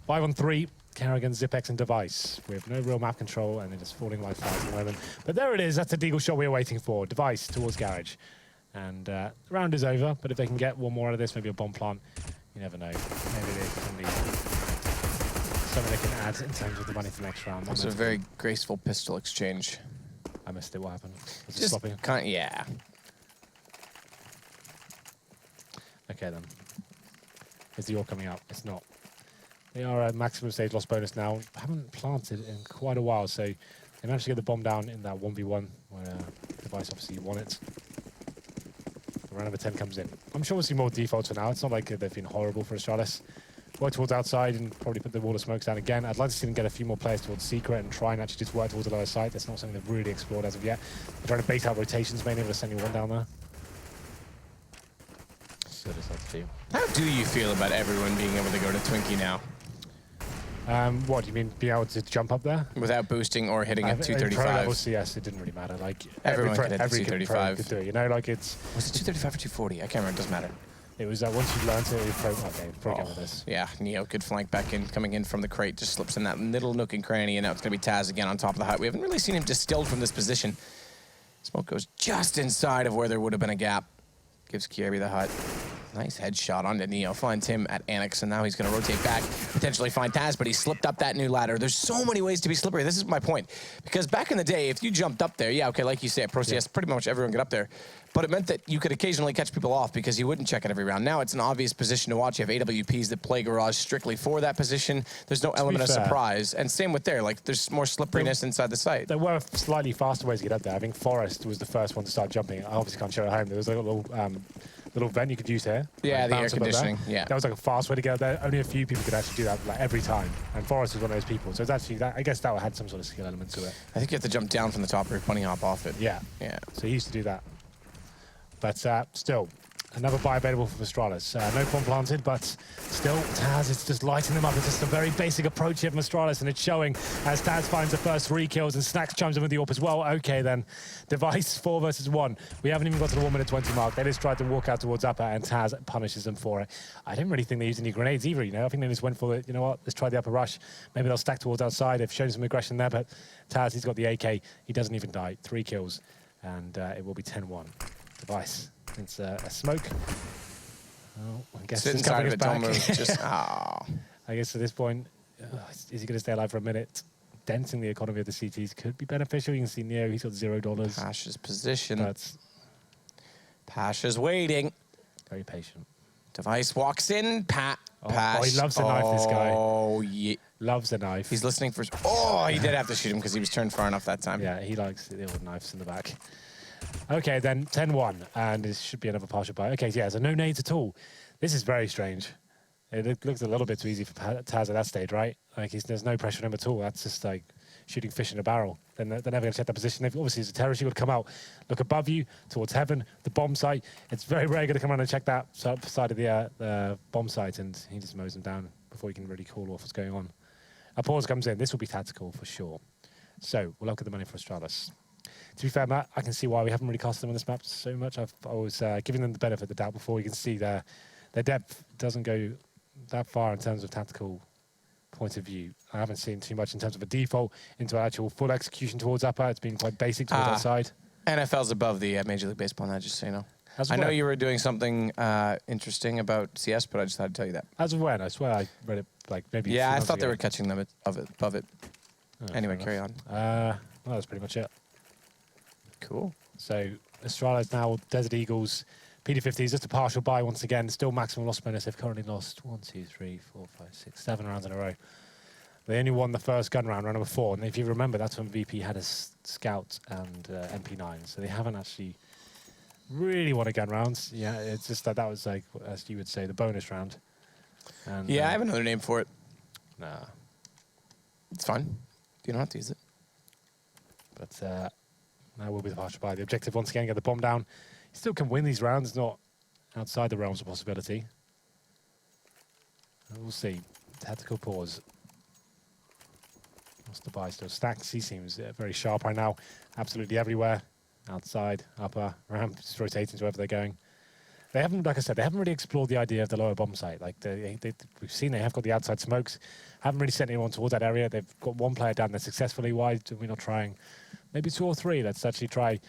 5-on-3. Kerrigan, Zipex, and Device. We have no real map control, and it is falling like flies at the moment. But there it is. That's the Deagle shot we were waiting for. Device towards Garage. And the round is over, but if they can get 1 more out of this, maybe a bomb plant, you never know. Maybe they can be something they can add in terms of the money for the next round. That's a very graceful pistol exchange. I missed it. What happened? Was Just it sloppy? Yeah. Okay, then. Is the ore coming out? It's not. They are at maximum stage loss bonus now. Haven't planted in quite a while, so they managed to get the bomb down in that 1v1 where Device obviously won it. Round number 10 comes in. I'm sure we'll see more defaults for now. It's not like they've been horrible for Astralis. Work towards outside and probably put the wall of smokes down again. I'd like to see them get a few more players towards Secret and try and actually just work towards the lower side. That's not something they've really explored as of yet. They're trying to bait out rotations, mainly able to send you 1 down there. So just like to do. How do you feel about everyone being able to go to Twinkie now? What do you mean, being able to jump up there? Without boosting or hitting at Pro 235? level CS, it didn't really matter. Like Everyone could hit every 235. could do it, you know, like it's... Was it 235 or 240? I can't remember, it doesn't matter. It was once you learned it, okay, probably go with this. Yeah, Neo could flank back in, coming in from the crate, just slips in that little nook and cranny, and now it's going to be Taz again on top of the hut. We haven't really seen him distilled from this position. Smoke goes just inside of where there would have been a gap. Gives Kiabi the hut. Nice headshot onto Neo. Finds him at Annex, and now he's going to rotate back, potentially find Taz, but he slipped up that new ladder. There's so many ways to be slippery. This is my point. Because back in the day, if you jumped up there, yeah, okay, like you say, at Pro CS, pretty much everyone get up there. But it meant that you could occasionally catch people off because you wouldn't check it every round. Now it's an obvious position to watch. You have AWPs that play Garage strictly for that position. There's no element of surprise. And same with there. Like, there's more slipperiness inside the site. There were slightly faster ways to get up there. I think Forest was the first one to start jumping. I obviously can't show it at home. There was like a little vent you could use here. Yeah, like the air conditioning. Yeah. That was like a fast way to get up there. Only a few people could actually do that like every time. And Forest was one of those people. So it's actually, I guess that had some sort of skill element to it. I think you have to jump down from the top or bunny hop off it. Yeah. Yeah. So he used to do that. But still, another buy available for Astralis. No bomb planted, but still, Taz is just lighting them up. It's just a very basic approach here from Astralis, and it's showing as Taz finds the first 3 kills and Snacks chimes in with the AWP as well. Okay, then. Device 4 versus 1. We haven't even got to the 1:20 mark. They just tried to walk out towards upper, and Taz punishes them for it. I didn't really think they used any grenades either, you know. I think they just went for it. You know what? Let's try the upper rush. Maybe they'll stack towards outside. They've shown some aggression there, but Taz, he's got the AK. He doesn't even die. 3 kills, and it will be 10-1. Device. It's a smoke. Oh, I guess it's covering his back. Just, I guess at this point, is he going to stay alive for a minute? Denting the economy of the CTs could be beneficial. You can see Neo, he's got $0. Pasha's position. But Pasha's waiting. Very patient. Device walks in. Pash. Oh, he loves the knife, this guy. Oh, yeah. Loves the knife. He's listening for... Oh, he did have to shoot him because he was turned far enough that time. Yeah, he likes the old knives in the back. Okay, then 10-1, and it should be another partial buy. Okay, yeah, so no nades at all. This is very strange. It looks a little bit too easy for Taz at that stage, right? Like, there's no pressure on him at all. That's just like shooting fish in a barrel. They're never going to check that position. Obviously, as a terrorist, you've got to come out, look above you, towards heaven, the bomb site. It's very rare going to come around and check that side of the bomb site, and he just mows them down before he can really call off what's going on. A pause comes in. This will be tactical for sure. So we'll look at the money for Astralis. To be fair, Matt, I can see why we haven't really cast them on this map so much. I was giving them the benefit of the doubt before. You can see their depth doesn't go that far in terms of tactical point of view. I haven't seen too much in terms of a default into actual full execution towards upper. It's been quite basic towards outside. NFL's above the Major League Baseball now, just so you know. I know you were doing something interesting about CS, but I just had to tell you that. As of when? I swear I read it like maybe. Yeah, I thought they were catching them above it. Oh, anyway, carry on. Well, that's pretty much it. Cool. So Astralis now Desert Eagles, PD50s, just a partial buy once again. Still maximum loss bonus. They've currently lost 1, 2, 3, 4, 5, 6, 7 rounds in a row. They only won the first gun round number 4. And if you remember, that's when VP had a scout and MP9. So they haven't actually really won a gun rounds. Yeah, it's just that was like, as you would say, the bonus round. And, yeah, I have another name for it. Nah. It's fine. You don't have to use it. But now will be the partial buy. The objective, once again, get the bomb down. You still can win these rounds. It's not outside the realms of possibility. And we'll see. Tactical pause. What's the buy still? Stacks, he seems very sharp right now. Absolutely everywhere. Outside, upper, ramp, just rotating to wherever they're going. They haven't, like I said, they haven't really explored the idea of the lower bomb site. Like we've seen they have got the outside smokes. Haven't really sent anyone towards that area. They've got one player down there successfully. Why are we not trying maybe 2 or 3? Let's actually try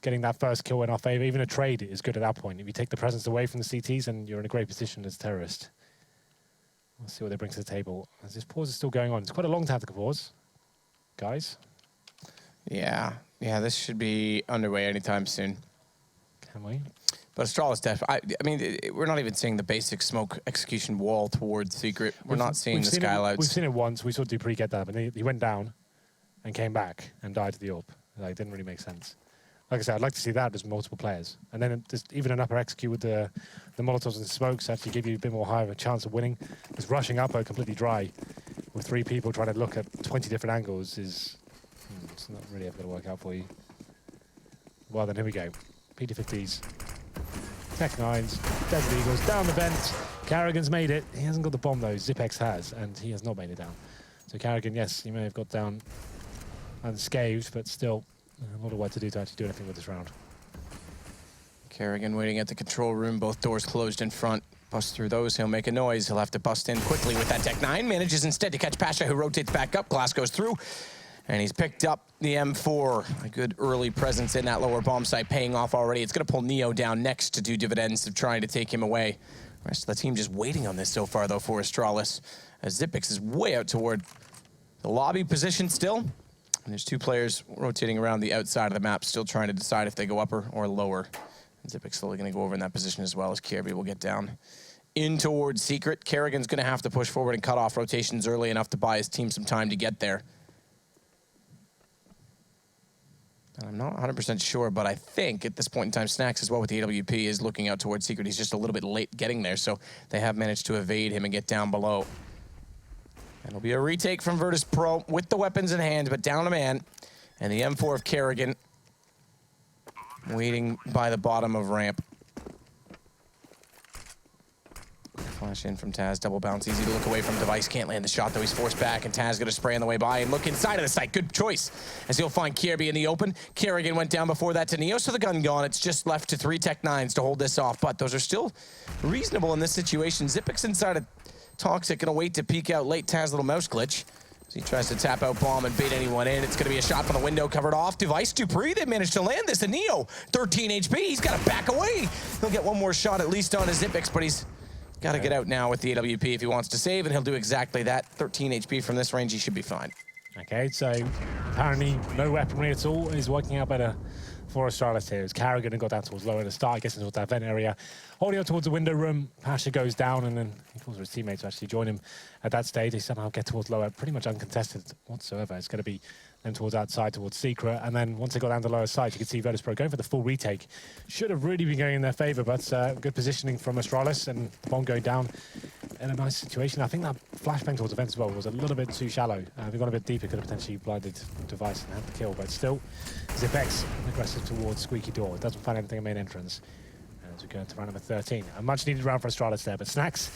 getting that first kill in our favor. Even a trade is good at that point. If you take the presence away from the CTs, and you're in a great position as a terrorist. Let's see what they bring to the table. As this pause is still going on. It's quite a long tactical pause, guys. Yeah, this should be underway anytime soon. Can we? But Astralis definitely. I mean, we're not even seeing the basic smoke execution wall towards secret. We're not seeing the skylights. We've seen it once. We saw Dupree get that, but he went down and came back and died to the AWP. Like, didn't really make sense. Like I said, I'd like to see that as multiple players. And then just even an upper execute with the Molotovs and smokes actually give you a bit more higher of a chance of winning. Just rushing up completely dry with 3 people trying to look at 20 different angles is it's not really ever going to work out for you. Well, then here we go. PD50s. Tech 9s, Desert Eagles, down the vent. Carrigan's made it. He hasn't got the bomb though, Zipex has, and he has not made it down. So Carrigan, yes, he may have got down unscathed, but still a lot of work to do to actually do anything with this round. Carrigan waiting at the control room, both doors closed in front. Bust through those, he'll make a noise. He'll have to bust in quickly with that Tech 9. Manages instead to catch Pasha, who rotates back up. Glass goes through. And he's picked up the M4. A good early presence in that lower bomb site paying off already. It's going to pull Neo down next to do dividends of trying to take him away. The rest of the team just waiting on this so far, though, for Astralis. As Xyp9x is way out toward the lobby position still. And there's two players rotating around the outside of the map, still trying to decide if they go upper or lower. And Xyp9x slowly going to go over in that position as well as Kirby will get down in towards Secret. Kerrigan's going to have to push forward and cut off rotations early enough to buy his team some time to get there. And I'm not 100% sure, but I think at this point in time, Snax as well with the AWP is looking out towards Secret. He's just a little bit late getting there, so they have managed to evade him and get down below. And it'll be a retake from Virtus Pro with the weapons in hand, but down a man. And the M4 of Kerrigan waiting by the bottom of ramp. Flash in from Taz, double bounce, easy to look away from. Device can't land the shot, though he's forced back, and Taz gonna spray on the way by and look inside of the site. Good choice, as he'll find Kirby in the open. Kerrigan went down before that to Neo, so the gun gone. It's just left to 3 Tech-9s to hold this off, but those are still reasonable in this situation. Xyp9x inside of Toxic, gonna wait to peek out late. Taz little mouse glitch. So he tries to tap out bomb and bait anyone in. It's gonna be a shot from the window, covered off. Device, Dupree, they managed to land this, and Neo, 13 HP, he's gotta back away. He'll get one more shot at least on his Xyp9x, but he's got to get out now with the AWP if he wants to save, and he'll do exactly that. 13 HP from this range, he should be fine. Okay, so apparently no weaponry at all is working out better for Astralis here. As Kerrigan got down towards lower at the start, gets into that vent area. Holding up towards the window room, Pasha goes down, and then he calls for his teammates to actually join him at that stage. They somehow get towards lower, pretty much uncontested whatsoever. It's going to be them towards outside, towards Secret, and then once they got down the lower side, you can see Virtus Pro going for the full retake. Should have really been going in their favor, but good positioning from Astralis, and the bomb going down in a nice situation. I think that flashbang towards the vent as well was a little bit too shallow. If we got a bit deeper, could have potentially blinded Device and had the kill, but still, Xyp9x aggressive towards Squeaky Door. It doesn't find anything in main entrance. As we go into round number 13. A much needed round for Astralis there, but Snax,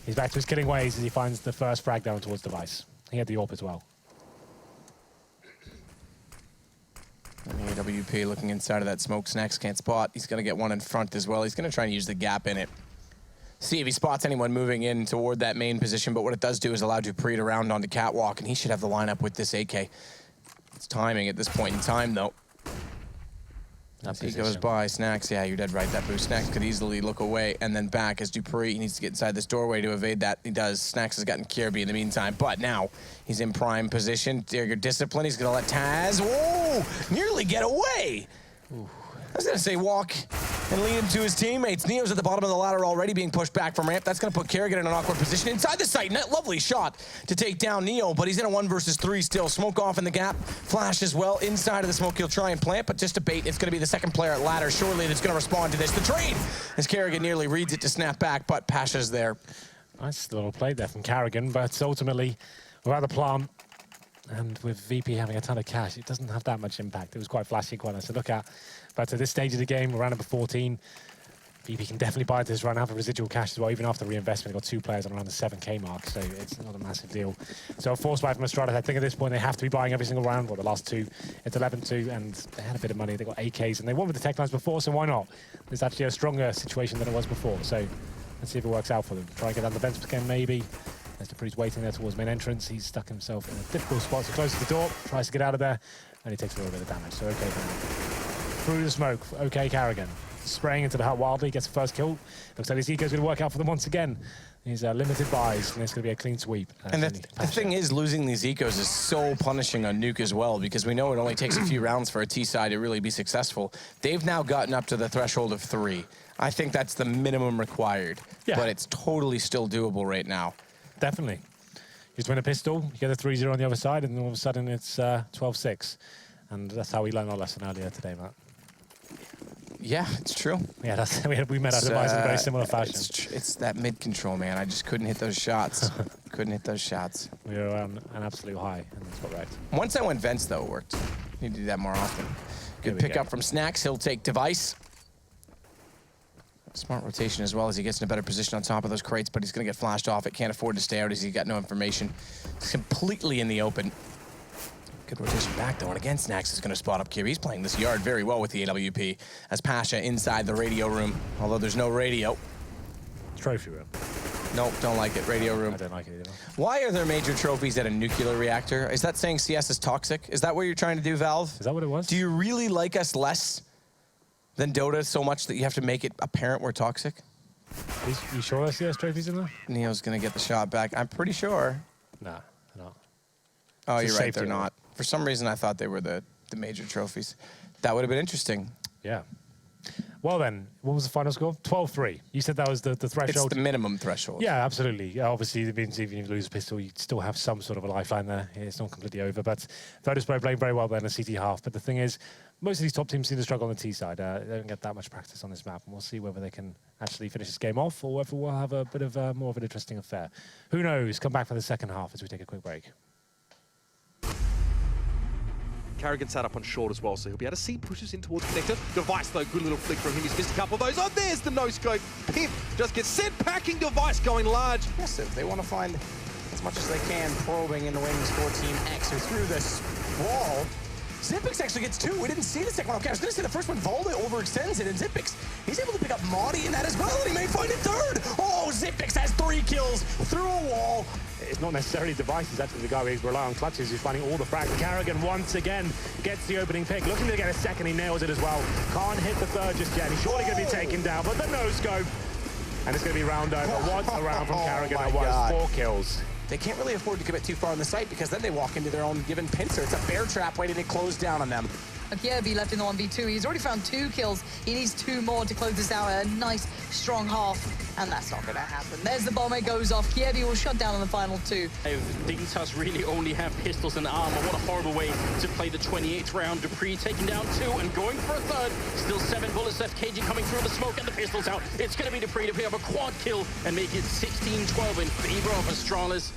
he's back to his killing ways as he finds the first frag down towards Device. He had the AWP as well. And the AWP looking inside of that smoke. Snax can't spot. He's going to get one in front as well. He's going to try and use the gap in it. See if he spots anyone moving in toward that main position, but what it does do is allow Dupree to round onto Catwalk, and he should have the lineup with this AK. It's timing at this point in time, though. As he goes by, Snax, yeah, you're dead right, that boost. Snax could easily look away and then back as Dupree, he needs to get inside this doorway to evade that. He does. Snax has gotten Kirby in the meantime, but now he's in prime position. Dagger discipline, he's gonna let Taz, whoa, nearly get away. Ooh. I was gonna say walk and lead him to his teammates. Neo's at the bottom of the ladder already being pushed back from ramp. That's gonna put Kerrigan in an awkward position inside the site. Lovely shot to take down Neo, but he's in a 1 versus 3 still. Smoke off in the gap. Flash as well. Inside of the smoke, he'll try and plant, but just a bait. It's gonna be the second player at ladder, surely, that's gonna respond to this. The trade, as Kerrigan nearly reads it to snap back, but Pasha's there. Nice little play there from Kerrigan, but ultimately, without the plant, and with VP having a ton of cash, it doesn't have that much impact. It was quite flashy, quite nice to look at. But at this stage of the game, round number 14, VP can definitely buy into this run, have a residual cash as well, even after reinvestment. They've got 2 players on around the 7K mark, so it's not a massive deal. So a force buy from Astralis. I think at this point they have to be buying every single round. Well, the last 2, it's 11-2, and they had a bit of money. They got AKs, and they won with the Tech-9s before, so why not? There's actually a stronger situation than it was before, so let's see if it works out for them. Try and get down the vents again, maybe. As Dupree's waiting there towards main entrance, he's stuck himself in a difficult spot, so closes the door, tries to get out of there, and he takes a little bit of damage, so okay through the smoke, okay Kerrigan. Spraying into the hut wildly, gets the first kill. Looks like his eco's going to work out for them once again. He's limited buys, and it's going to be a clean sweep. And the thing is, losing these ecos is so punishing on Nuke as well, because we know it only takes a few rounds for a T side to really be successful. They've now gotten up to the threshold of 3. I think that's the minimum required, but it's totally still doable right now. Definitely. You just win a pistol, you get a 3-0 on the other side, and then all of a sudden it's 12-6. And that's how we learned our lesson earlier today, Matt. Yeah, it's true. Yeah, that's, we met our device in a very similar fashion. It's that mid-control, man. I just couldn't hit those shots. Couldn't hit those shots. We were on an absolute high, and that's what wrecked. Once I went vents, though, it worked. Need to do that more often. Good pickup from Snax. He'll take Device. Smart rotation as well as he gets in a better position on top of those crates, but he's going to get flashed off. It can't afford to stay out as he's got no information. It's completely in the open. Good rotation back, though, and again, Snax is going to spot up Kirby. He's playing this yard very well with the AWP as Pasha inside the radio room, although there's no radio. Trophy room. Nope, don't like it. Radio room. I don't like it either. Why are there major trophies at a nuclear reactor? Is that saying CS is toxic? Is that what you're trying to do, Valve? Is that what it was? Do you really like us less than Dota so much that you have to make it apparent we're toxic? You sure there's CS trophies in there? Neo's going to get the shot back. I'm pretty sure. Nah, they're not. Oh, It's a you're right, safety they're rule. not. For some reason, I thought they were the major trophies. That would have been interesting. Yeah. Well then, what was the final score? 12-3. You said that was the threshold. It's the minimum threshold. Yeah, absolutely. Yeah, obviously, it means even if you lose a pistol, you still have some sort of a lifeline there. It's not completely over. But Virtus Pro playing very well there in the CT half. But the thing is, most of these top teams seem to struggle on the T side. They don't get that much practice on this map. And we'll see whether they can actually finish this game off or whether we'll have a bit of more of an interesting affair. Who knows? Come back for the second half as we take a quick break. Carrigan sat up on short as well, so he'll be able to see pushes in towards connector. Device, though, good little flick from him. He's missed a couple of those. Oh, there's the no-scope. Pip just gets sent packing. Device going large. Aggressive. They want to find as much as they can probing in the wings for Team X, who through this wall. Zippix actually gets two. We didn't see the second one. Okay, I was going to say the first one, Volda overextends it, and Zippix, he's able to pick up Maudie in that as well, and he may find a third. Oh, Zippix has 3 kills through a wall. It's not necessarily Device, he's actually the guy who rely on clutches, who's finding all the frags. Carrigan once again gets the opening pick, looking to get a second, he nails it as well. Can't hit the third just yet, he's surely going to be taken down, but the no-scope. And it's going to be round over. What a round from Carrigan that was, 4 kills. They can't really afford to commit too far on the site because then they walk into their own given pincer. It's a bear trap waiting to close down on them. Kievi left in the 1v2. He's already found 2 kills. He needs 2 more to close this out. A nice, strong half. And that's not going to happen. There's the bomb. It goes off. Kievi will shut down on the final 2. Dignitas really only have pistols and armor. What a horrible way to play the 28th round. Dupree taking down 2 and going for a third. Still 7 bullets left. KG coming through the smoke and the pistols out. It's going to be Dupree to pick up a quad kill and make it 16-12 in favor of Astralis.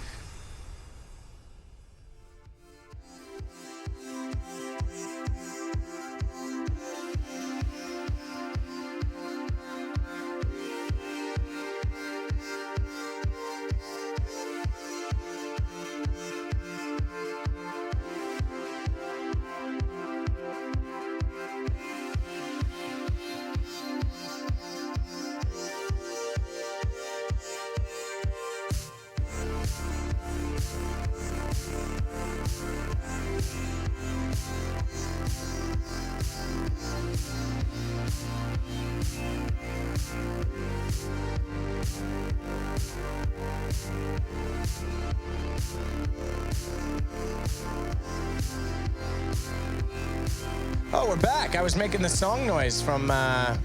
Oh, we're back. I was making the song noise from, I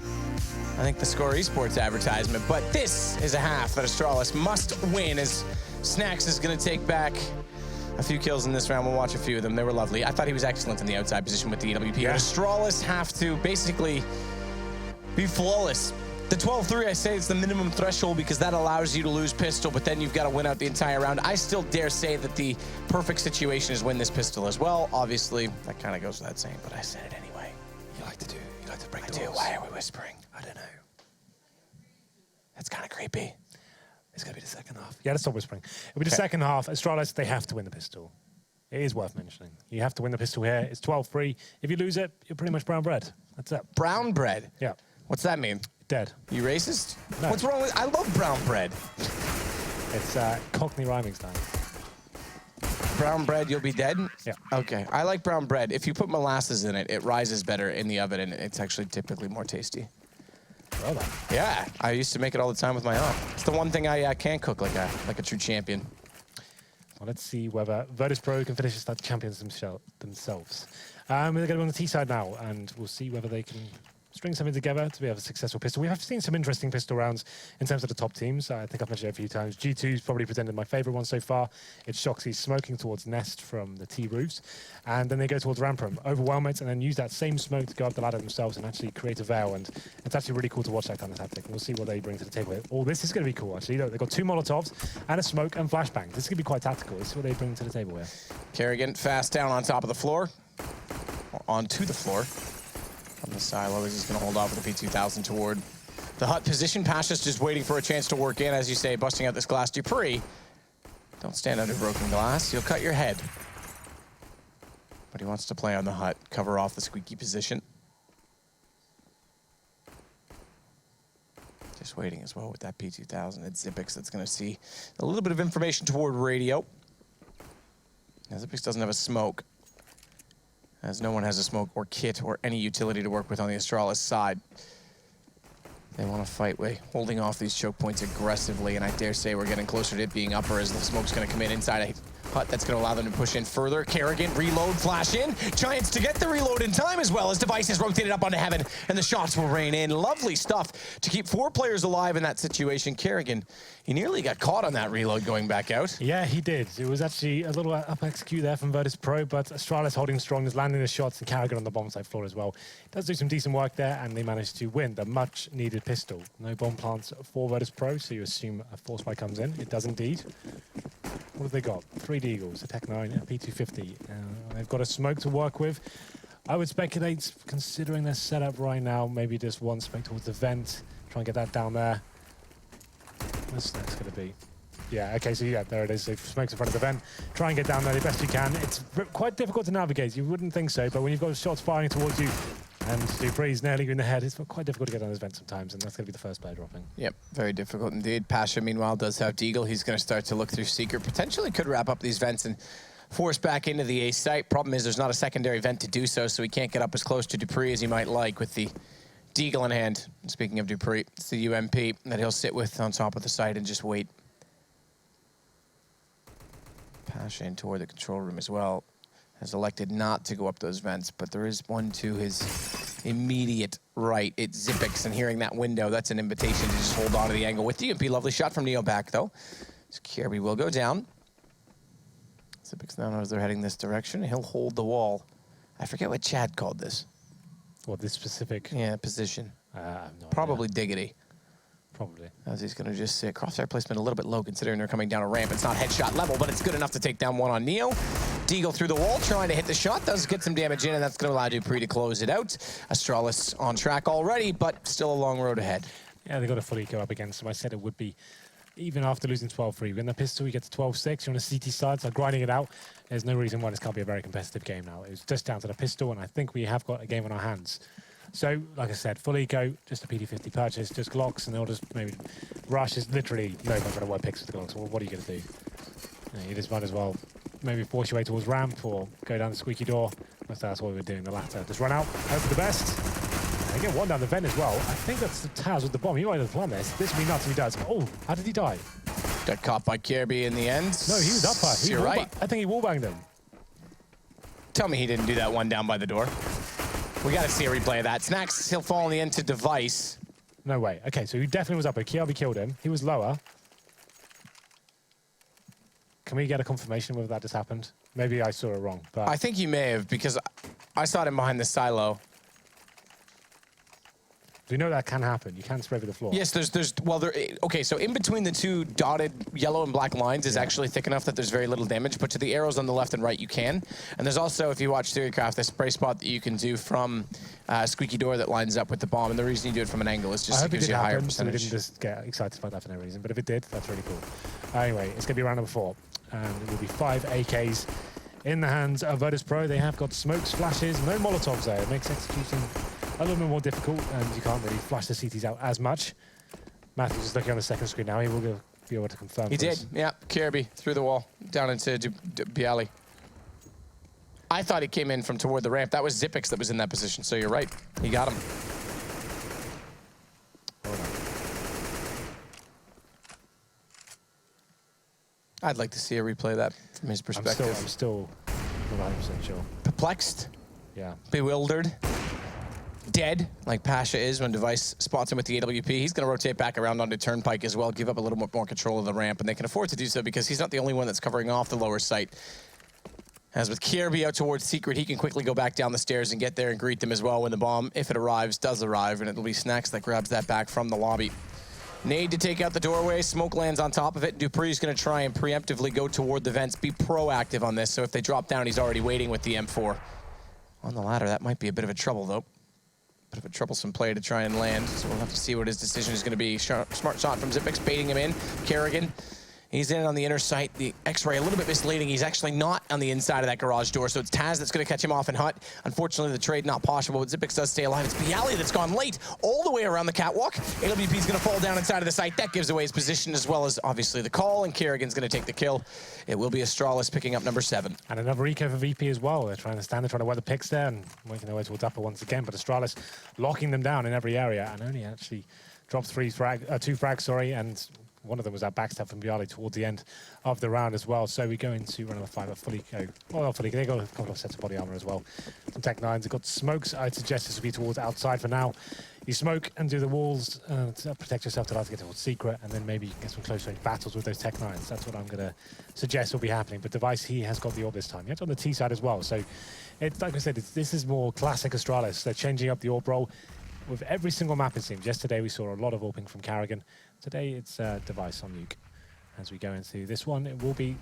think, the Score Esports advertisement. But this is a half that Astralis must win, as Snacks is going to take back a few kills in this round. We'll watch a few of them. They were lovely. I thought he was excellent in the outside position with the EWP. Yeah. Astralis have to basically be flawless. The 12-3, I say, it's the minimum threshold because that allows you to lose pistol, but then you've got to win out the entire round. I still dare say that the perfect situation is win this pistol as well. Obviously, that kind of goes without saying, but I said it anyway. You like to break the rules. Why are we whispering? I don't know. That's kind of creepy. It's going to be the second half. Yeah, let's stop whispering. It'll be the second half. Astralis, they have to win the pistol. It is worth mentioning. You have to win the pistol here. It's 12-3. If you lose it, you're pretty much brown bread. That's it. Brown bread? Yeah. What's that mean? Dead. You racist? No. What's wrong with... I love brown bread. It's Cockney rhyming style. Brown bread, you'll be dead? Yeah. Okay. I like brown bread. If you put molasses in it, it rises better in the oven, and it's actually typically more tasty. Well done. Yeah, I used to make it all the time with my aunt. It's the one thing I can't cook like a true champion. Well, let's see whether Virtus Pro can finish as the champions themselves. We're going to go on the T side now, and we'll see whether they can string something together to be a successful pistol. We have seen some interesting pistol rounds in terms of the top teams. I think I've mentioned it a few times. G2's probably presented my favorite one so far. It's Shoxy smoking towards Nest from the T roofs, and then they go towards Rampram, overwhelm it, and then use that same smoke to go up the ladder themselves and actually create a veil. And it's actually really cool to watch that kind of tactic. And we'll see what they bring to the table. Oh, this is going to be cool, actually. Look, they've got 2 Molotovs and a smoke and flashbang. This is going to be quite tactical. This is what they bring to the table here. Kerrigan fast down on top of the floor. Or onto the floor. On the silo, he's going to hold off with the P2000 toward the hut position. Pasha's just waiting for a chance to work in, as you say, busting out this glass. Dupree, don't stand under broken glass. You'll cut your head. But he wants to play on the hut, cover off the squeaky position. Just waiting as well with that P2000. It's Xipix that's going to see a little bit of information toward radio. Now, Xipix doesn't have a smoke, as no one has a smoke or kit or any utility to work with on the Astralis side. They want to fight way, holding off these choke points aggressively, and I dare say we're getting closer to it being upper as the smoke's going to come in inside a hut that's going to allow them to push in further. Kerrigan, reload, flash in. Giants to get the reload in time as well as Devices rotated up onto Heaven, and the shots will rain in. Lovely stuff to keep 4 players alive in that situation. Kerrigan, he nearly got caught on that reload going back out. Yeah, he did. It was actually a little up execute there from Virtus Pro, but Astralis holding strong, is landing the shots, and Kerrigan on the bomb side floor as well. Does do some decent work there, and they managed to win the much-needed pistol. No bomb plants for Virtus Pro, so you assume a force spike comes in. It does indeed. What have they got? 3 Deagles, a Tech 9, a P250. They've got a smoke to work with. I would speculate, considering their setup right now, maybe just one smoke towards the vent. Try and get that down there. What's next going to be? Yeah, okay, so yeah, there it is. So smokes in front of the vent. Try and get down there the best you can. It's quite difficult to navigate. You wouldn't think so, but when you've got shots firing towards you and Dupree's nailing you in the head, it's quite difficult to get down this vent sometimes, and that's going to be the first player dropping. Yep, very difficult indeed. Pasha, meanwhile, does have Deagle. He's going to start to look through Secret. Potentially could wrap up these vents and force back into the A site. Problem is there's not a secondary vent to do so, so he can't get up as close to Dupree as he might like with the Deagle in hand. Speaking of Dupree, it's the UMP that he'll sit with on top of the site and just wait. Pasha in toward the control room as well. Has elected not to go up those vents, but there is one to his immediate right. It's Xipix, and hearing that window, that's an invitation to just hold on to the angle with the UMP. Lovely shot from Neo back, though. So Kirby will go down. Xipix now knows they're heading this direction. He'll hold the wall. I forget what Chad called this. What, this specific? Yeah, position. No Probably idea. diggity. Probably. As he's going to just sit. Crossfire placement a little bit low considering they're coming down a ramp. It's not headshot level, but it's good enough to take down one on Neo. Deagle through the wall, trying to hit the shot. Does get some damage in, and that's going to allow Dupree to close it out. Astralis on track already, but still a long road ahead. Yeah, they got to fully go up against him. I said it would be, even after losing 12-3. Win the pistol, you get to 12-6. You're on a CT side, so grinding it out. There's no reason why this can't be a very competitive game now. It's just down to the pistol, and I think we have got a game on our hands. So, like I said, full eco, just a PD50 purchase, just Glocks, and they'll just maybe rush. Is literally no one's going to work picks with the Glocks. Well, what are you going to do? You just might as well maybe force your way towards ramp or go down the squeaky door. That's what we're doing, the latter. Just run out, hope for the best. And again, one down the vent as well. I think that's the Taz with the bomb. He might have won this. This would be nuts if he does. Oh, how did he die? Got caught by Kirby in the end. No, he was up high. You're right. I think he wallbanged him. Tell me he didn't do that one down by the door. We got to see a replay of that. Snacks, he'll fall in the end to Device. No way. Okay, so he definitely was up, but Kiabi killed him. He was lower. Can we get a confirmation whether that just happened? Maybe I saw it wrong, but... I think you may have, because I saw him behind the silo. Do you know that can happen? You can spray over the floor. Yes, okay, so in between the two dotted yellow and black lines is actually thick enough that there's very little damage, but to the arrows on the left and right, you can. And there's also, if you watch Theorycraft, this spray spot that you can do from squeaky door that lines up with the bomb, and the reason you do it from an angle is just it gives you a higher percentage. So we didn't just get excited about that for no reason, but if it did, that's really cool. Anyway, it's going to be round number 4, and it will be 5 AKs in the hands of Virtus Pro. They have got smokes, flashes, no Molotovs there. It makes execution a little bit more difficult, and you can't really flash the CTs out as much. Matthew's just looking on the second screen now. He will be able to confirm. He did, yeah. Kirby through the wall, down into Bialy. I thought he came in from toward the ramp. That was Xipix that was in that position, so you're right. He got him. I'd like to see a replay of that from his perspective. I'm still not 100% sure. Perplexed. Yeah. Bewildered. Dead, like Pasha is when Device spots him with the AWP. He's going to rotate back around onto Turnpike as well, give up a little more control of the ramp, and they can afford to do so because he's not the only one that's covering off the lower site. As with Kirby out towards Secret, he can quickly go back down the stairs and get there and greet them as well when the bomb, if it arrives, does arrive, and it'll be Snacks that grabs that back from the lobby. Nade to take out the doorway, smoke lands on top of it. Dupree's going to try and preemptively go toward the vents, be proactive on this, so if they drop down, he's already waiting with the M4. On the ladder, that might be a bit of a trouble, though. Bit of a troublesome play to try and land, so we'll have to see what his decision is going to be. Smart shot from Xipix, baiting him in. Kerrigan He's in on the inner sight. The X-ray a little bit misleading. He's actually not on the inside of that garage door, so it's Taz that's going to catch him off and Hut. Unfortunately, the trade not possible, but Xyp9x does stay alive. It's Bialy that's gone late all the way around the catwalk. AWP's going to fall down inside of the site. That gives away his position, as well as obviously the call, and Kerrigan's going to take the kill. It will be Astralis picking up number 7. And another eco for VP as well. They're trying to stand, they're trying to weather picks there and working their way towards upper once again, but Astralis locking them down in every area and only actually dropped 2 frags, and one of them was that backstab from Bialy towards the end of the round as well. So we go into round number 5 at fully they got a couple of sets of body armor as well. Some Tech 9s, they've got smokes. I'd suggest this would be towards outside for now. You smoke and do the walls to protect yourself to allow to get towards secret, and then maybe get some close range battles with those Tech 9s. That's what I'm going to suggest will be happening. But Device, he has got the orb this time. Yet on the T side as well. So it's like I said, this is more classic Astralis. They're changing up the orb role with every single map, it seems. Yesterday we saw a lot of orbing from Kerrigan. Today it's Device on Nuke. As we go into this one, it will be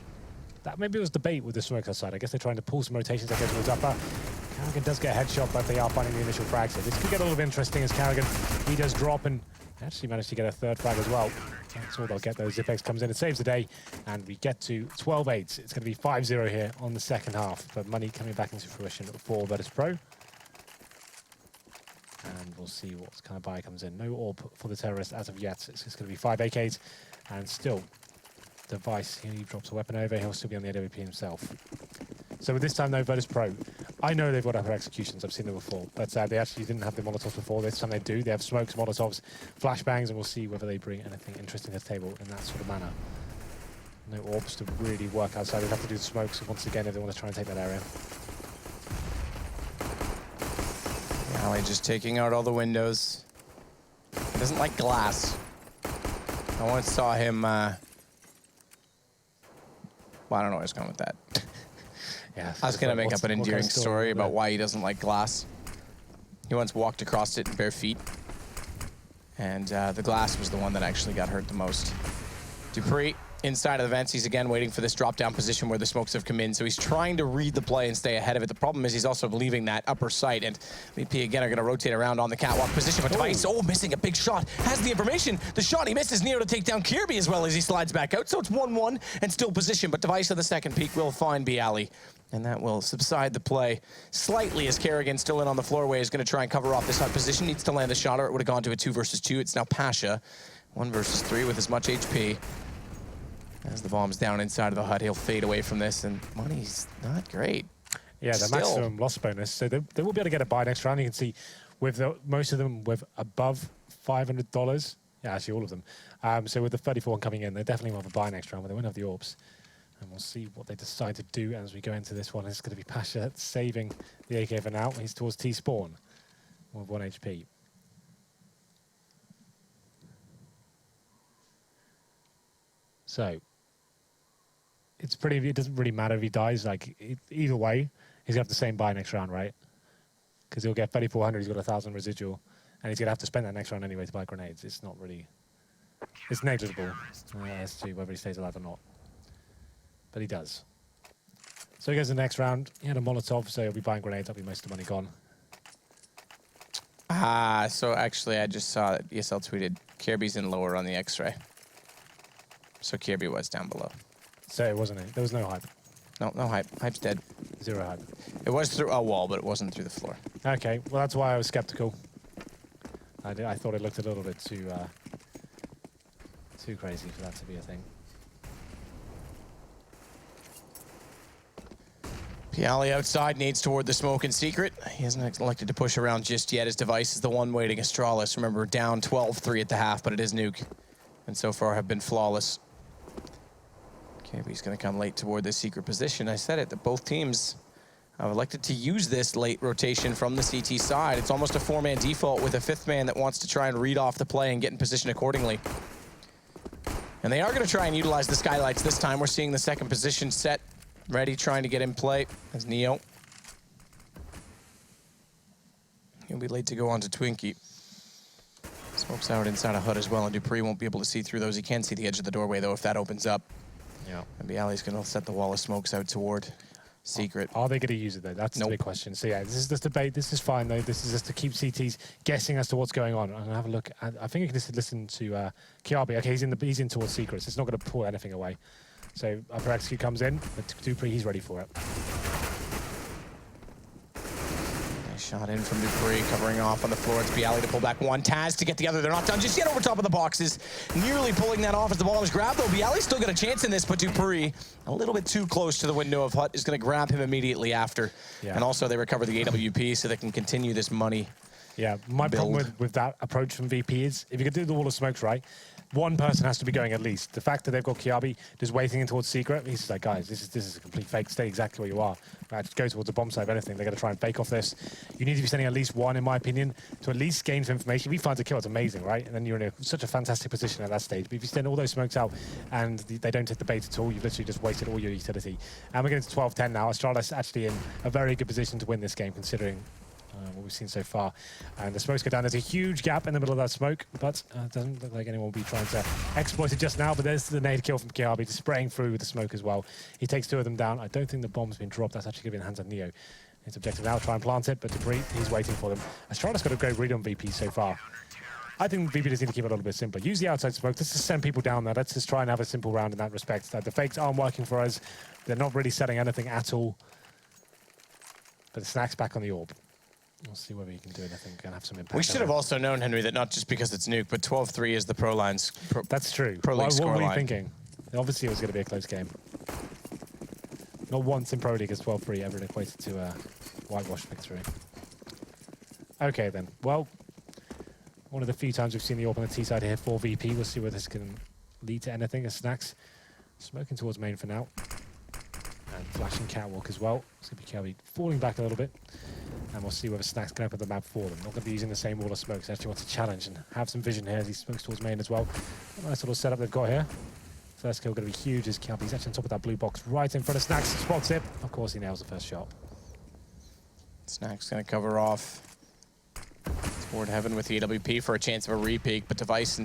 that maybe it was debate with the smokes outside. I guess they're trying to pull some rotations that go towards upper. Kerrigan does get a headshot, but they are finding the initial frag. So this could get a little bit interesting as Kerrigan, he does drop and actually managed to get a 3rd frag as well. That's all they'll get though. Xyp9x comes in and saves the day, and we get to 12-8. It's going to be 5-0 here on the second half, but money coming back into fruition for Virtus Pro. And we'll see what kind of buy comes in. No orb for the terrorist as of yet. It's just going to be 5 AKs, and still Device, he drops a weapon over, he'll still be on the AWP himself. So with this time though, Virtus Pro, I know they've got upper executions, I've seen them before, but they actually didn't have the Molotovs before. This time they do. They have smokes, Molotovs, flashbangs, and we'll see whether they bring anything interesting to the table in that sort of manner. No orbs to really work outside. They have to do the smokes once again if they want to try and take that area. Bialy just taking out all the windows. He doesn't like glass. I once saw him, well, I don't know where I was going with that. Yeah, I was going to make up an endearing story about why he doesn't like glass. He once walked across it in bare feet, and the glass was the one that actually got hurt the most. dupreeh inside of the vents. He's again waiting for this drop-down position where the smokes have come in, so he's trying to read the play and stay ahead of it. The problem is he's also leaving that upper site, and VP again are going to rotate around on the catwalk position, but Device, missing a big shot, has the information. The shot he misses Neo to take down Kirby as well as he slides back out, so it's 1-1 and still position, but Device on the second peak will find Bialy. And that will subside the play slightly as Kerrigan, still in on the floorway, is going to try and cover off this hut position. Needs to land the shot, or it would have gone to a 2 versus 2. It's now Pasha, 1 versus 3 with as much HP. As the bomb's down inside of the hut, he'll fade away from this, and money's not great. Yeah, the maximum loss bonus. So they will be able to get a buy next round. You can see with most of them with above $500. Yeah, actually all of them. So with the 34 coming in, they definitely will have a buy next round, but they won't have the orbs. And we'll see what they decide to do as we go into this one. It's going to be Pasha saving the AK for now. He's towards T-spawn with 1 HP. So it's pretty. It doesn't really matter if he dies. Like either way, he's gonna have the same buy next round, right? Because he'll get 3,400. He's got 1,000 residual, and he's gonna have to spend that next round anyway to buy grenades. It's not really. It's negligible as to whether he stays alive or not. But he does. So he goes to the next round. He had a Molotov, so he'll be buying grenades. That'll be most of the money gone. So actually, I just saw that ESL tweeted Kirby's in lower on the X-ray. So Kirby was down below. So it wasn't it. There was no hype. No hype. Hype's dead. 0 hype. It was through a wall, but it wasn't through the floor. Okay, well that's why I was skeptical. I thought it looked a little bit too crazy for that to be a thing. Bialy outside, nades toward the smoke in secret. He hasn't elected to push around just yet. His Device is the one waiting. Astralis, remember, down 12-3 at the half, but it is Nuke. And so far have been flawless. Kirby's going to come late toward this secret position. I said it, that both teams have elected to use this late rotation from the CT side. It's almost a 4-man default with a 5th man that wants to try and read off the play and get in position accordingly. And they are going to try and utilize the skylights this time. We're seeing the second position set, ready, trying to get in play as Neo. He'll be late to go on to Twinkie. Smoke's out inside a hut as well, and dupreeh won't be able to see through those. He can see the edge of the doorway, though, if that opens up. Yeah. And Bialy's going to set the wall of smokes out toward Secret. Are they going to use it though? That's the big question. So yeah, this is this debate. This is fine though. This is just to keep CTs guessing as to what's going on. I'm gonna have a look. I think you can just listen to Kiabi. Okay, he's in towards secrets. It's not going to pull anything away. So upper execute comes in, but Dupree, he's ready for it. Shot in from Dupree, covering off on the floor. It's Bialy to pull back one. Taz to get the other. They're not done just yet over top of the boxes. Nearly pulling that off as the ball is grabbed, though. Bialy's still got a chance in this, but Dupree, a little bit too close to the window of Hut, is going to grab him immediately after. Yeah. And also they recover the AWP so they can continue this money. Yeah, my problem with that approach from VP is if you can do the wall of smokes right, one person has to be going at least. The fact that they've got Kiabi just waiting in towards secret, he's just like, guys, this is a complete fake. Stay exactly where you are. Just go towards the bomb side. If anything, they're going to try and fake off this. You need to be sending at least one, in my opinion, to at least gain some information. If he finds a kill, it's amazing, right? And then you're in such a fantastic position at that stage. But if you send all those smokes out and they don't hit the bait at all, you've literally just wasted all your utility. And we're getting to 12-10 now. Astralis actually in a very good position to win this game, considering what we've seen so far. And the smokes go down. There's a huge gap in the middle of that smoke, but it doesn't look like anyone will be trying to exploit it just now. But there's the nade kill from Kiabi, just spraying through with the smoke as well. He takes two of them down. I don't think the bomb's been dropped. That's actually going to be in the hands of Neo. His objective now, try and plant it, but Dupree, he's waiting for them. Astralis got a great read on VP so far. I think VP just need to keep it a little bit simpler. Use the outside smoke. Let's just send people down there. Let's just try and have a simple round in that respect. The fakes aren't working for us. They're not really setting anything at all. But the Snack's back on the orb. We'll see whether you can do anything and have some impact. We should have also known, Henry, that not just because it's Nuke, but 12-3 is the Pro Line's That's true. Pro League score what were you line. thinking? Obviously, it was going to be a close game. Not once in Pro League has 12-3 ever equated to a whitewash victory. Okay, then. Well, one of the few times we've seen the AWP on the T side here for VP. We'll see whether this can lead to anything. As Snacks smoking towards main for now. And flashing catwalk as well. It's going to be Kelby falling back a little bit. And we'll see whether Snacks can open the map for them. Not going to be using the same wall of smokes. He actually wants to challenge and have some vision here as he smokes towards main as well. A nice little setup they've got here. First kill going to be huge as Kelby's actually on top of that blue box right in front of Snacks. Spots it. Of course, he nails the first shot. Snacks going to cover off toward heaven with the AWP for a chance of a repeak, but Device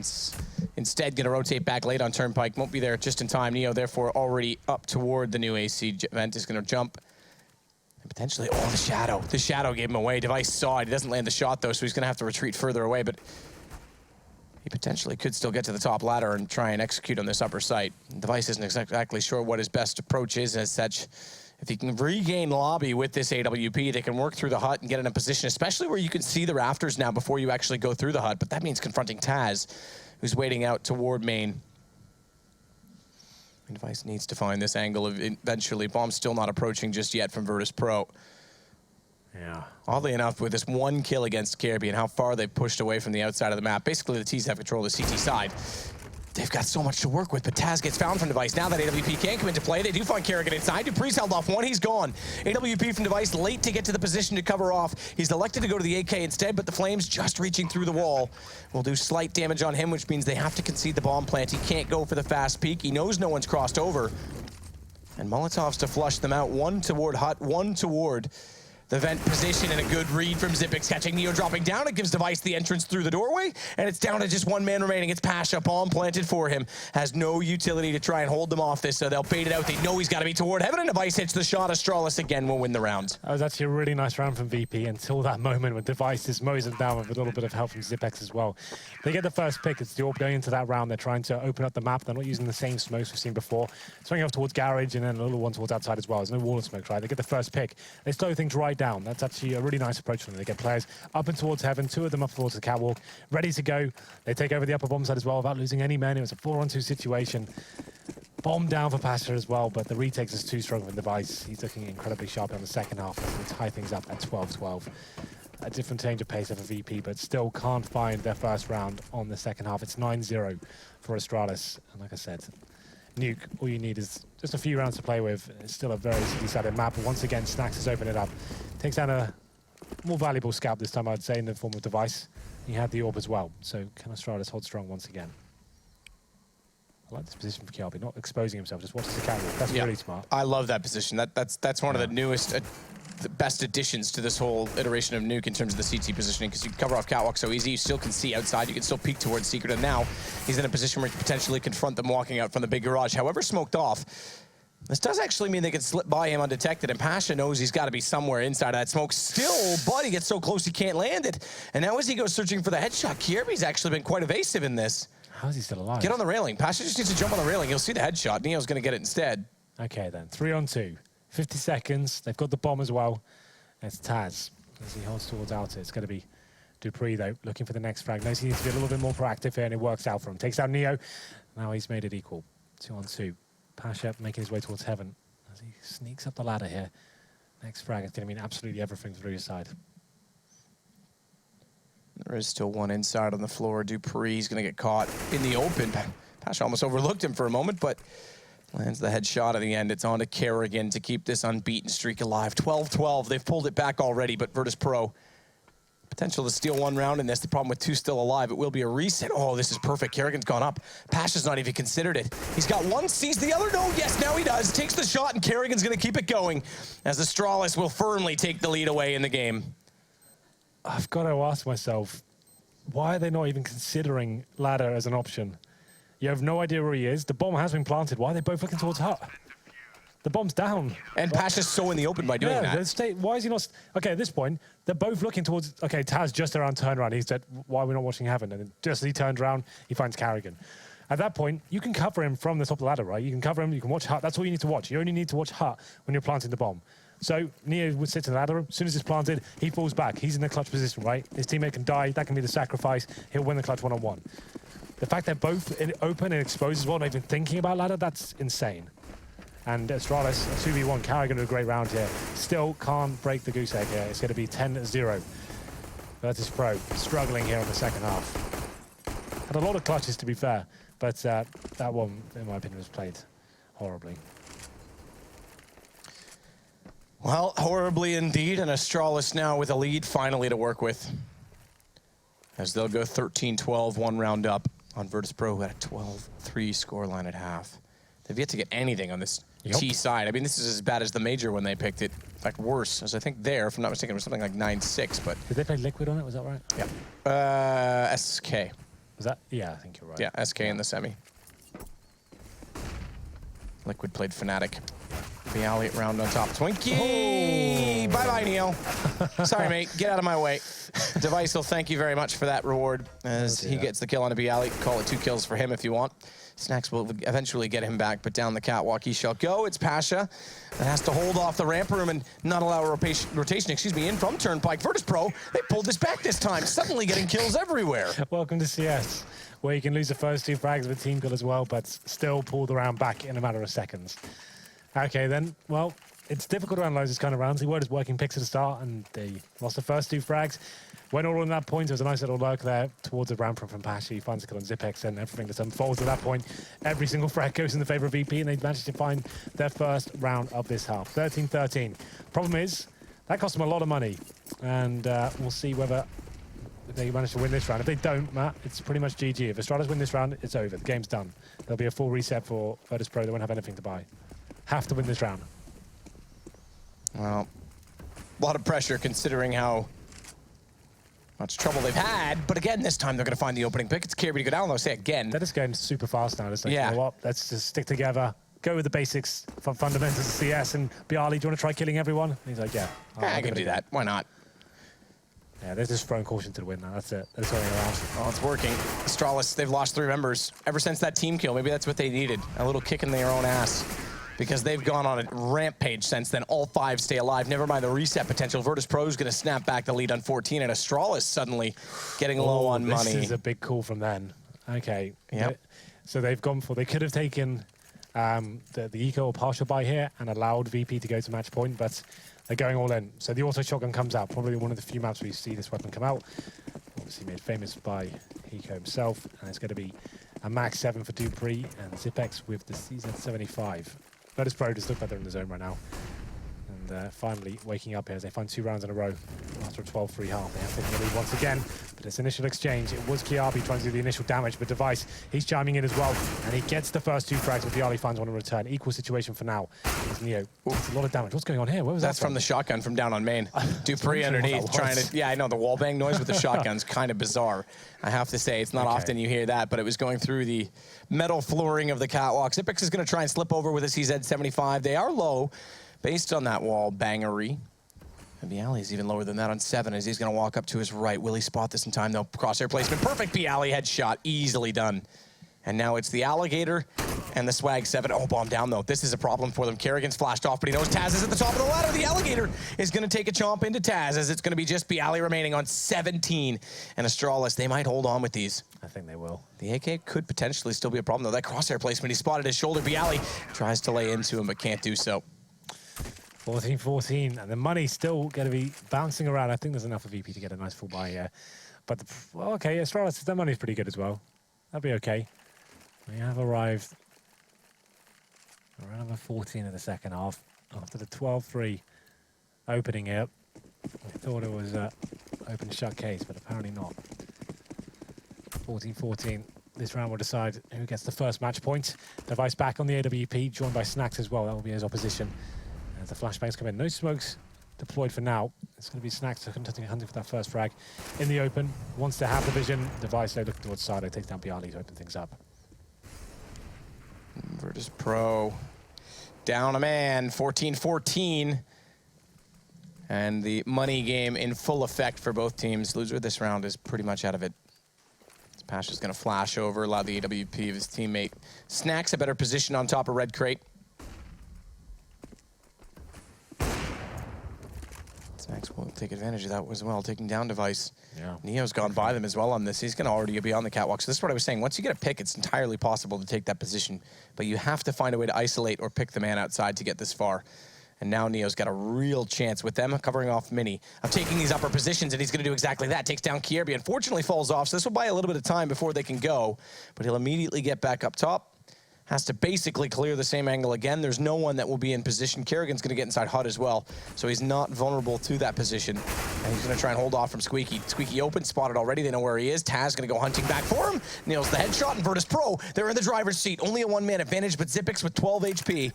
instead going to rotate back late on Turnpike. Won't be there just in time. Neo, therefore, already up toward the new AC vent, is going to jump. And potentially, oh, the shadow. The shadow gave him away. Device saw it. He doesn't land the shot, though, so he's going to have to retreat further away, but he potentially could still get to the top ladder and try and execute on this upper site. Device isn't exactly sure what his best approach is, as such. If he can regain lobby with this AWP, they can work through the hut and get in a position, especially where you can see the rafters now before you actually go through the hut. But that means confronting Taz, who's waiting out toward main. And Device needs to find this angle eventually. Bomb's still not approaching just yet from Virtus Pro. Yeah. Oddly enough, with this one kill against Kirby and how far they've pushed away from the outside of the map, basically the T's have control of the CT side. They've got so much to work with, but Taz gets found from Device. Now that AWP can come into play, they do find Kerrigan inside. Dupree's held off one, he's gone. AWP from Device late to get to the position to cover off. He's elected to go to the AK instead, but the Flames just reaching through the wall will do slight damage on him, which means they have to concede the bomb plant. He can't go for the fast peek. He knows no one's crossed over. And Molotovs to flush them out. One toward hut, one toward the vent position, and a good read from Xyp9x, catching Neo dropping down. It gives Device the entrance through the doorway, and it's down to just one man remaining. It's Pasha, bomb planted for him. Has no utility to try and hold them off this, so they'll bait it out. They know he's got to be toward heaven, and Device hits the shot. Astralis again will win the round. That was actually a really nice round from VP until that moment when Device just mows them down with a little bit of help from Xyp9x as well. They get the first pick. It's the AWP going into that round. They're trying to open up the map. They're not using the same smokes we've seen before. Swinging off towards Garage, and then a little one towards outside as well. There's no wall of smoke, right? They get the first pick. They slow things right down. That's actually a really nice approach from them. They get players up and towards heaven, two of them up towards the catwalk, ready to go. They take over the upper bomb side as well without losing any men. It was a 4-on-2 situation. Bomb down for Pasha as well, but the retakes is too strong for Device. He's looking incredibly sharp on the second half. They tie things up at 12-12. A different change of pace of a VP, but still can't find their first round on the second half. It's 9-0 for Astralis. And like I said, Nuke, all you need is just a few rounds to play with. It's still a very city-sided map. But once again, Snacks has opened it up. Takes down a more valuable scalp this time, I'd say, in the form of Device. He had the AWP as well. So can Astralis hold strong once again? I like this position for Kiabi, not exposing himself, just watches the catwalk. That's really smart. I love that position. That's one of the newest, the best additions to this whole iteration of Nuke in terms of the CT positioning, because you can cover off catwalk so easy. You still can see outside. You can still peek towards Secret, and now he's in a position where he can potentially confront them walking out from the big garage. However smoked off, This does actually mean they can slip by him undetected, and Pasha knows he's got to be somewhere inside of that smoke still, but he gets so close he can't land it. And now as he goes searching for the headshot, Kirby's actually been quite evasive in this. How is he still alive? Get on the railing. Pasha just needs to jump on the railing. He'll see the headshot. Neo's going to get it instead. Okay, then. 3-on-2. 50 seconds. They've got the bomb as well. It's Taz as he holds towards Alta. It's going to be Dupree, though, looking for the next frag. Knows he needs to be a little bit more proactive here, and it works out for him. Takes out Neo. Now he's made it equal. 2-on-2. Pasha making his way towards heaven as he sneaks up the ladder here. Next frag is going to mean absolutely everything through his side. There is still one inside on the floor. Dupree's going to get caught in the open. Pasha almost overlooked him for a moment, but lands the headshot at the end. It's on to Kerrigan to keep this unbeaten streak alive. 12-12. They've pulled it back already, but Virtus Pro, potential to steal one round in this. The problem with two still alive, it will be a reset. Oh, this is perfect. Kerrigan's gone up. Pasha's not even considered it. He's got one, sees the other. No, yes, now he does. Takes the shot, and Kerrigan's going to keep it going as Astralis will firmly take the lead away in the game. I've got to ask myself, why are they not even considering ladder as an option? You have no idea where he is. The bomb has been planted. Why are they both looking towards hut? The bomb's down. And Pasha's so in the open by doing that. Why is he not... Okay, at this point, they're both looking towards... Okay, Taz just around turned around. He said, why are we not watching heaven? And then just as he turns around, he finds Kerrigan. At that point, you can cover him from the top of the ladder, right? You can cover him, you can watch hut. That's all you need to watch. You only need to watch hut when you're planting the bomb. So Neo would sit in the ladder room. As soon as it's planted, he falls back. He's in the clutch position, right? His teammate can die. That can be the sacrifice. He'll win the clutch one-on-one. The fact they're both open and exposed as well, not even thinking about ladder, that's insane. And Astralis, 2v1, Kerrigan a great round here. Still can't break the goose egg here. It's going to be 10-0. Virtus Pro struggling here in the second half. Had a lot of clutches, to be fair, but that one, in my opinion, was played horribly. Well, horribly indeed, and Astralis now with a lead finally to work with. As they'll go 13-12, one round up on Virtus Pro at a 12-3 scoreline at half. They've yet to get anything on this T side. I mean, this is as bad as the major when they picked it. In fact, worse, as I think there, if I'm not mistaken, it was something like 9-6, but... Did they play Liquid on it? Was that right? Yeah. SK. Was that? Yeah, I think you're right. Yeah, SK in the semi. Liquid played Fnatic. Bialy round on top. Twinkie! Oh. Bye-bye, Neo. Sorry, mate. Get out of my way. Device will thank you very much for that reward as he gets the kill on a Bialy. Call it 2 kills for him if you want. Snacks will eventually get him back, but down the catwalk he shall go. It's Pasha that has to hold off the ramp room and not allow rotation, in from Turnpike. Virtus Pro, they pulled this back this time, suddenly getting kills everywhere. Welcome to CS, where you can lose the first 2 frags of a team kill as well, but still pull the round back in a matter of seconds. Okay, then, well, it's difficult to analyze this kind of rounds. He was working picks at the start, and they lost the first 2 frags. Went all on that point. There was a nice little lurk there towards the ramp from Pasha. He finds a kill on Zipex, and everything just unfolds at that point. Every single frag goes in the favor of VP, and they managed to find their first round of this half. 13-13. Problem is, that cost them a lot of money, and we'll see whether they manage to win this round. If they don't, Matt, it's pretty much GG. If Astralis win this round, it's over. The game's done. There'll be a full reset for Virtus Pro. They won't have anything to buy. Have to win this round. Well, a lot of pressure considering how much trouble they've had. But again, this time they're going to find the opening pick. It's Kirby to go down. They'll say again. They're just going super fast now. Just like, you know what? Let's just stick together. Go with the basics, fundamentals of CS. And Bialy, do you want to try killing everyone? And he's like, yeah. I can do that. Why not? Yeah, they're just throwing caution to the wind now. That's it. That's all they're after. Oh, it's working. Astralis, they've lost 3 members ever since that team kill. Maybe that's what they needed. A little kick in their own ass. Because they've gone on a rampage since then. All 5 stay alive. Never mind the reset potential. Virtus Pro is going to snap back the lead on 14, and Astralis suddenly getting low on money. This is a big call from them. Okay. Yep. So they've gone for... They could have taken the eco or partial buy here and allowed VP to go to match point, but they're going all in. So the auto shotgun comes out. Probably one of the few maps where you see this weapon come out. Obviously made famous by Eco himself, and it's going to be a max 7 for Dupree and Zipex with the CZ75. Virtus Pro just look like they're in the zone right now. And finally waking up here as they find 2 rounds in a row after a 12-3 half. They have taken the lead once again, but this initial exchange, it was Kiabi trying to do the initial damage, but Device, he's chiming in as well, and he gets the first 2 frags, but Bialy finds one in return. Equal situation for now. It's Neo. It's a lot of damage. What's going on here? Where was that from the shotgun from down on main. Dupree underneath trying to... Yeah, I know, the wallbang noise with the shotgun's kind of bizarre. I have to say, it's not often you hear that, but it was going through the metal flooring of the catwalk. Xyp9x is going to try and slip over with a CZ75. They are low based on that wall bangery. And Bialy is even lower than that on 7 as he's going to walk up to his right. Will he spot this in time, though? Crosshair placement. Perfect Bialy headshot. Easily done. And now it's the Alligator and the Swag 7. Oh, bomb down, though. This is a problem for them. Kerrigan's flashed off, but he knows Taz is at the top of the ladder. The Alligator is going to take a chomp into Taz as it's going to be just Bialy remaining on 17. And Astralis, they might hold on with these. I think they will. The AK could potentially still be a problem, though. That crosshair placement, he spotted his shoulder. Bialy tries to lay into him, but can't do so. 14-14, and the money's still going to be bouncing around. I think there's enough of EP to get a nice full buy here. But, well, okay, Astralis, their money's pretty good as well. That'll be okay. We have arrived around number 14 in the second half after the 12-3 opening here. I thought it was an open shut case, but apparently not. 14-14. This round will decide who gets the first match point. Device back on the AWP, joined by Snacks as well. That will be his opposition. As the flashbangs come in. No smokes deployed for now. It's going to be Snacks hunting for that first frag in the open. Wants to have the vision. Device, though, looking towards side. Takes down Bialy to open things up. Virtus Pro down a man, 14-14. And the money game in full effect for both teams. Loser this round is pretty much out of it. Pasha's going to flash over, allow the AWP of his teammate. Snacks a better position on top of Red Crate. Snacks will take advantage of that as well, taking down Device. Yeah. Neo's gone by them as well on this. He's going to already be on the catwalk. So this is what I was saying. Once you get a pick, it's entirely possible to take that position. But you have to find a way to isolate or pick the man outside to get this far. And now Neo's got a real chance with them covering off Mini of taking these upper positions, and he's going to do exactly that. Takes down Kierby. Unfortunately falls off, so this will buy a little bit of time before they can go. But he'll immediately get back up top. Has to basically clear the same angle again. There's no one that will be in position. Kerrigan's going to get inside HUD as well, so he's not vulnerable to that position. And he's going to try and hold off from Squeaky. Squeaky open, spotted already. They know where he is. Taz going to go hunting back for him. Nails the headshot, and Virtus Pro, they're in the driver's seat. Only a 1-man advantage, but Xyp9x with 12 HP.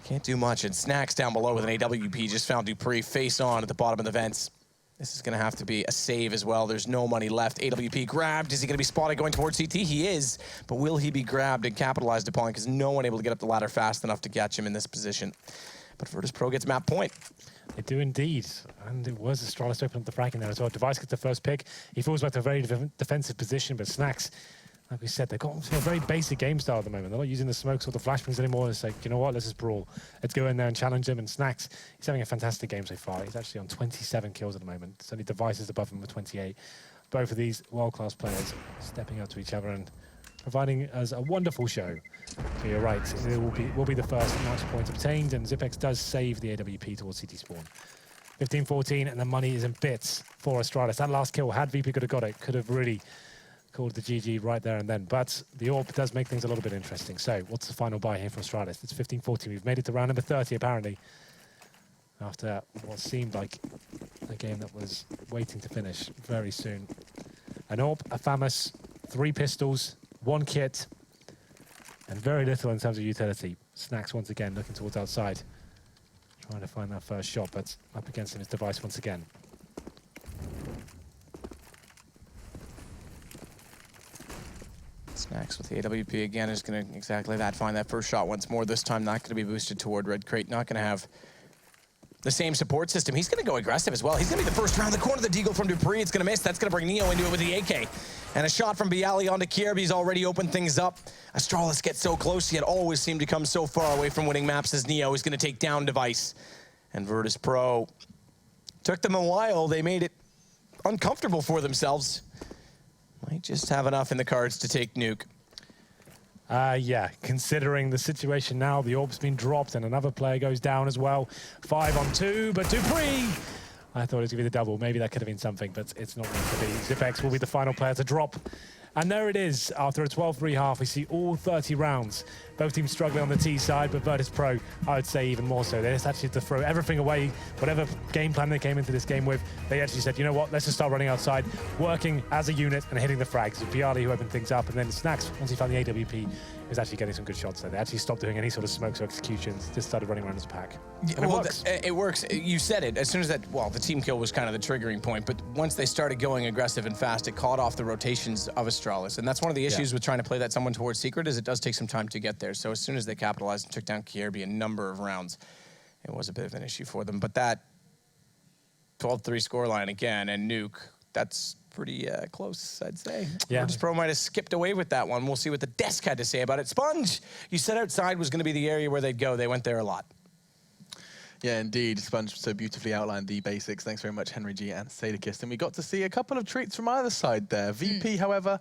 Can't do much, and Snacks down below with an AWP just found Dupree face on at the bottom of the vents. This is going to have to be a save as well. There's no money left. AWP grabbed. Is he going to be spotted going towards CT? He is, but will he be grabbed and capitalized upon? Because no one able to get up the ladder fast enough to catch him in this position. But Virtus Pro gets map point. They do indeed, and it was Astralis open up the frag in there as well. Device gets the first pick. He falls back to a very defensive position, but Snacks, like we said, they've got a very basic game style at the moment. They're not using the smokes or the flashbangs anymore. It's like, you know what, let's just brawl. Let's go in there and challenge him. And Snacks, he's having a fantastic game so far. He's actually on 27 kills at the moment. It's only Devices above him with 28. Both of these world-class players stepping up to each other and providing us a wonderful show. So you're right, it will be the first match point obtained, and Xyp9x does save the AWP towards CT spawn. 15-14, and the money is in bits for Astralis. That last kill, had VP could have got it, could have really called the GG right there and then. But the AWP does make things a little bit interesting. So what's the final buy here for Astralis? It's 15-14. We've made it to round number 30, apparently, after what seemed like a game that was waiting to finish very soon. An AWP, a FAMAS, 3 pistols, 1 kit, and very little in terms of utility. Snacks once again looking towards outside, trying to find that first shot, but up against him is Device once again. Snacks with the AWP again is going to exactly that, find that first shot once more. This time not going to be boosted toward Red Crate, not going to have the same support system. He's going to go aggressive as well. He's going to be the first round the corner of the deagle from Dupree. It's going to miss. That's going to bring Neo into it with the AK. And a shot from Bialy onto Kierby. He's already opened things up. Astralis gets so close, yet always seemed to come so far away from winning maps as Neo is going to take down Device. And Virtus Pro took them a while. They made it uncomfortable for themselves. Might just have enough in the cards to take Nuke. Yeah, considering the situation now, the AWP's been dropped and another player goes down as well. 5 on 2, but Dupree! I thought it was going to be the double. Maybe that could have been something, but it's not going to be. Xyp9x will be the final player to drop. And there it is. After a 12-3 half, we see all 30 rounds. Both teams struggling on the T side, but Virtus Pro, I would say even more so. They just actually had to throw everything away, whatever game plan they came into this game with. They actually said, you know what, let's just start running outside, working as a unit and hitting the frags. It was Bialy who opened things up, and then Snacks, once he found the AWP, was actually getting some good shots there. They actually stopped doing any sort of smokes or executions, just started running around as a pack. Yeah, And well, it works. it works. You said it. As soon as that, well, the team kill was kind of the triggering point, but once they started going aggressive and fast, it caught off the rotations of Astralis. And that's one of the issues with trying to play that someone towards Secret, is it does take some time to get there. So as soon as they capitalized and took down Kierby a number of rounds, it was a bit of an issue for them. But that 12-3 scoreline again, and Nuke, that's pretty close, I'd say. Yeah. Virtus Pro might have skipped away with that one. We'll see what the desk had to say about it. Sponge, you said outside was going to be the area where they'd go. They went there a lot. Yeah, indeed. Sponge so beautifully outlined the basics. Thanks very much, Henry G and Sadakist. And we got to see a couple of treats from either side there. VP, however,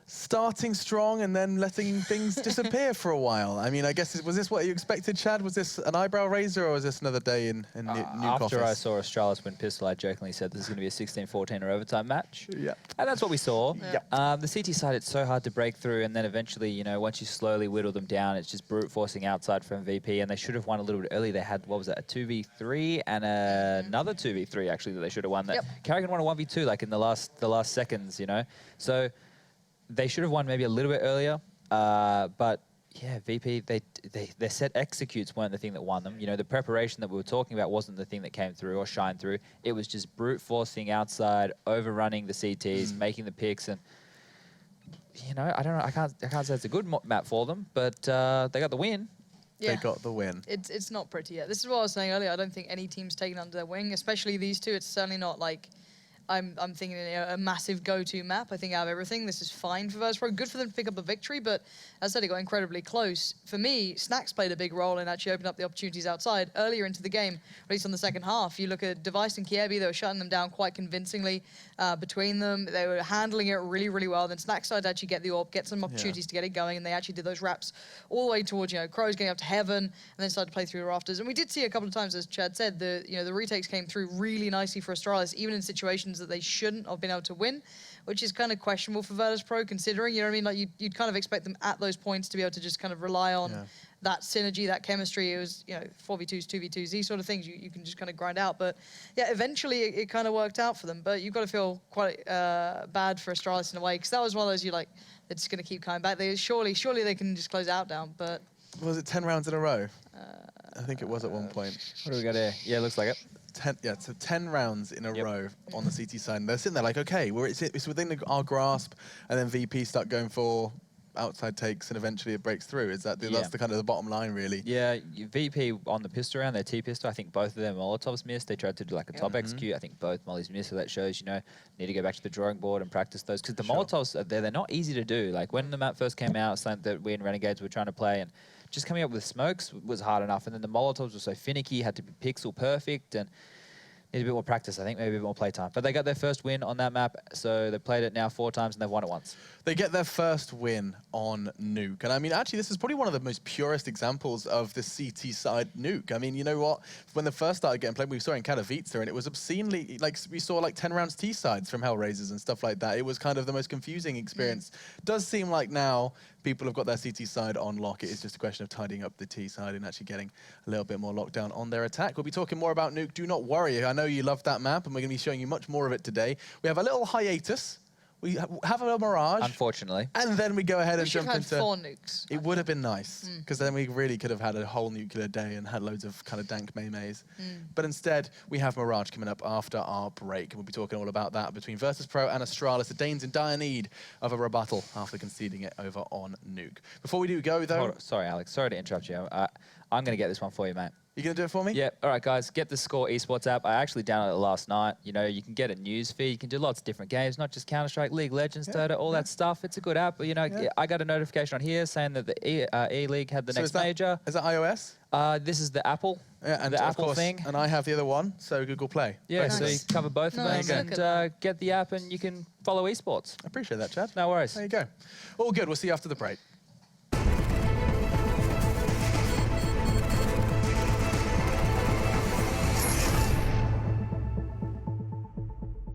starting strong and then letting things disappear for a while. I mean, I guess, was this what you expected, Chad? Was this an eyebrow raiser, or was this another day in Nuke After I office? saw Astralis win pistol, I jokingly said this is going to be a 16-14 or overtime match. Yeah. And that's what we saw. Yeah. The CT side, it's so hard to break through, and then eventually, you know, once you slowly whittle them down, it's just brute forcing outside from VP, and they should have won a little bit early. They had, what was that, a 2v3 and another 2v3, actually, that they should have won. That Carrigan won a 1v2, like, in the last seconds, you know? So they should have won maybe a little bit earlier, but yeah, VP, their set executes weren't the thing that won them. You know, the preparation that we were talking about wasn't the thing that came through or shined through. It was just brute forcing outside, overrunning the CTs, making the picks, and you know, I don't know, I can't say it's a good map for them, but they got the win. They got the win. It's not pretty yet. This is what I was saying earlier. I don't think any team's taken under their wing, especially these two. It's certainly not like I'm thinking a massive go-to map. I think out of everything, this is fine for Virtus Pro. Good for them to pick up a victory, but as I said, it got incredibly close. For me, Snacks played a big role in actually opening up the opportunities outside earlier into the game, at least on the second half. You look at Device and Kierby, they were shutting them down quite convincingly between them. They were handling it really, really well. Then Snacks started to actually get the AWP, get some opportunities to get it going, and they actually did those wraps all the way towards, you know, Crows getting up to heaven, and then started to play through the rafters. And we did see a couple of times, as Chad said, the retakes came through really nicely for Astralis, even in situations that they shouldn't have been able to win, which is kind of questionable for Virtus Pro, considering, you know what I mean? Like, you'd kind of expect them at those points to be able to just kind of rely on that synergy, that chemistry. It was, you know, 4v2s, 2v2s, these sort of things you can just kind of grind out. But yeah, eventually it kind of worked out for them. But you've got to feel quite bad for Astralis in a way, because that was one of those they're just going to keep coming back. Surely they can just close it out down. But was it 10 rounds in a row? I think it was at one point. What do we got here? Yeah, looks like it. 10 rounds in a row on the CT side. And they're sitting there like, okay, it's within our grasp, and then VP start going for outside takes, and eventually it breaks through. That's the kind of the bottom line, really. Yeah, VP on the pistol round, their T pistol, I think both of them Molotovs missed. They tried to do like a top execute. I think both mollies missed, so that shows, you know, need to go back to the drawing board and practice those, because the Molotovs are there, they're not easy to do. Like when the map first came out, something that we in Renegades were trying to play, and just coming up with smokes was hard enough, and then the Molotovs were so finicky, had to be pixel perfect, and need a bit more practice, I think, maybe a bit more playtime. But they got their first win on that map, so they've played it now 4 times and they've won it once. They get their first win on Nuke. And I mean, actually, this is probably one of the most purest examples of the CT side Nuke. I mean, you know what? When they first started getting played, we saw in Katowice, and it was obscenely, like, we saw like 10 rounds T sides from Hellraisers and stuff like that. It was kind of the most confusing experience. Does seem like now people have got their CT side on lock. It is just a question of tidying up the T side and actually getting a little bit more lockdown on their attack. We'll be talking more about Nuke. Do not worry. I know you love that map, and we're going to be showing you much more of it today. We have a little hiatus. We have a Mirage. Unfortunately. And then we go ahead and jump into... 4 nukes. It would have been nice, because then we really could have had a whole nuclear day and had loads of kind of dank maymays. But instead, we have Mirage coming up after our break. And we'll be talking all about that between Virtus Pro and Astralis. The Danes in dire need of a rebuttal after conceding it over on Nuke. Before we do go, though... Hold on. Sorry, Alex. Sorry to interrupt you. I'm going to get this one for you, mate. You going to do it for me? Yeah. All right, guys. Get the Score esports app. I actually downloaded it last night. You know, you can get a news feed. You can do lots of different games, not just Counter-Strike, League Legends, Dota, all that stuff. It's a good app. But, you know, I got a notification on here saying that the E-League had the next major. Is that iOS? This is the Apple. Yeah, and the of Apple course, thing. And I have the other one, so Google Play. Yeah, Nice. so you cover both Nice. of them and get the app and you can follow esports. I appreciate that, Chad. No worries. There you go. All good. We'll see you after the break.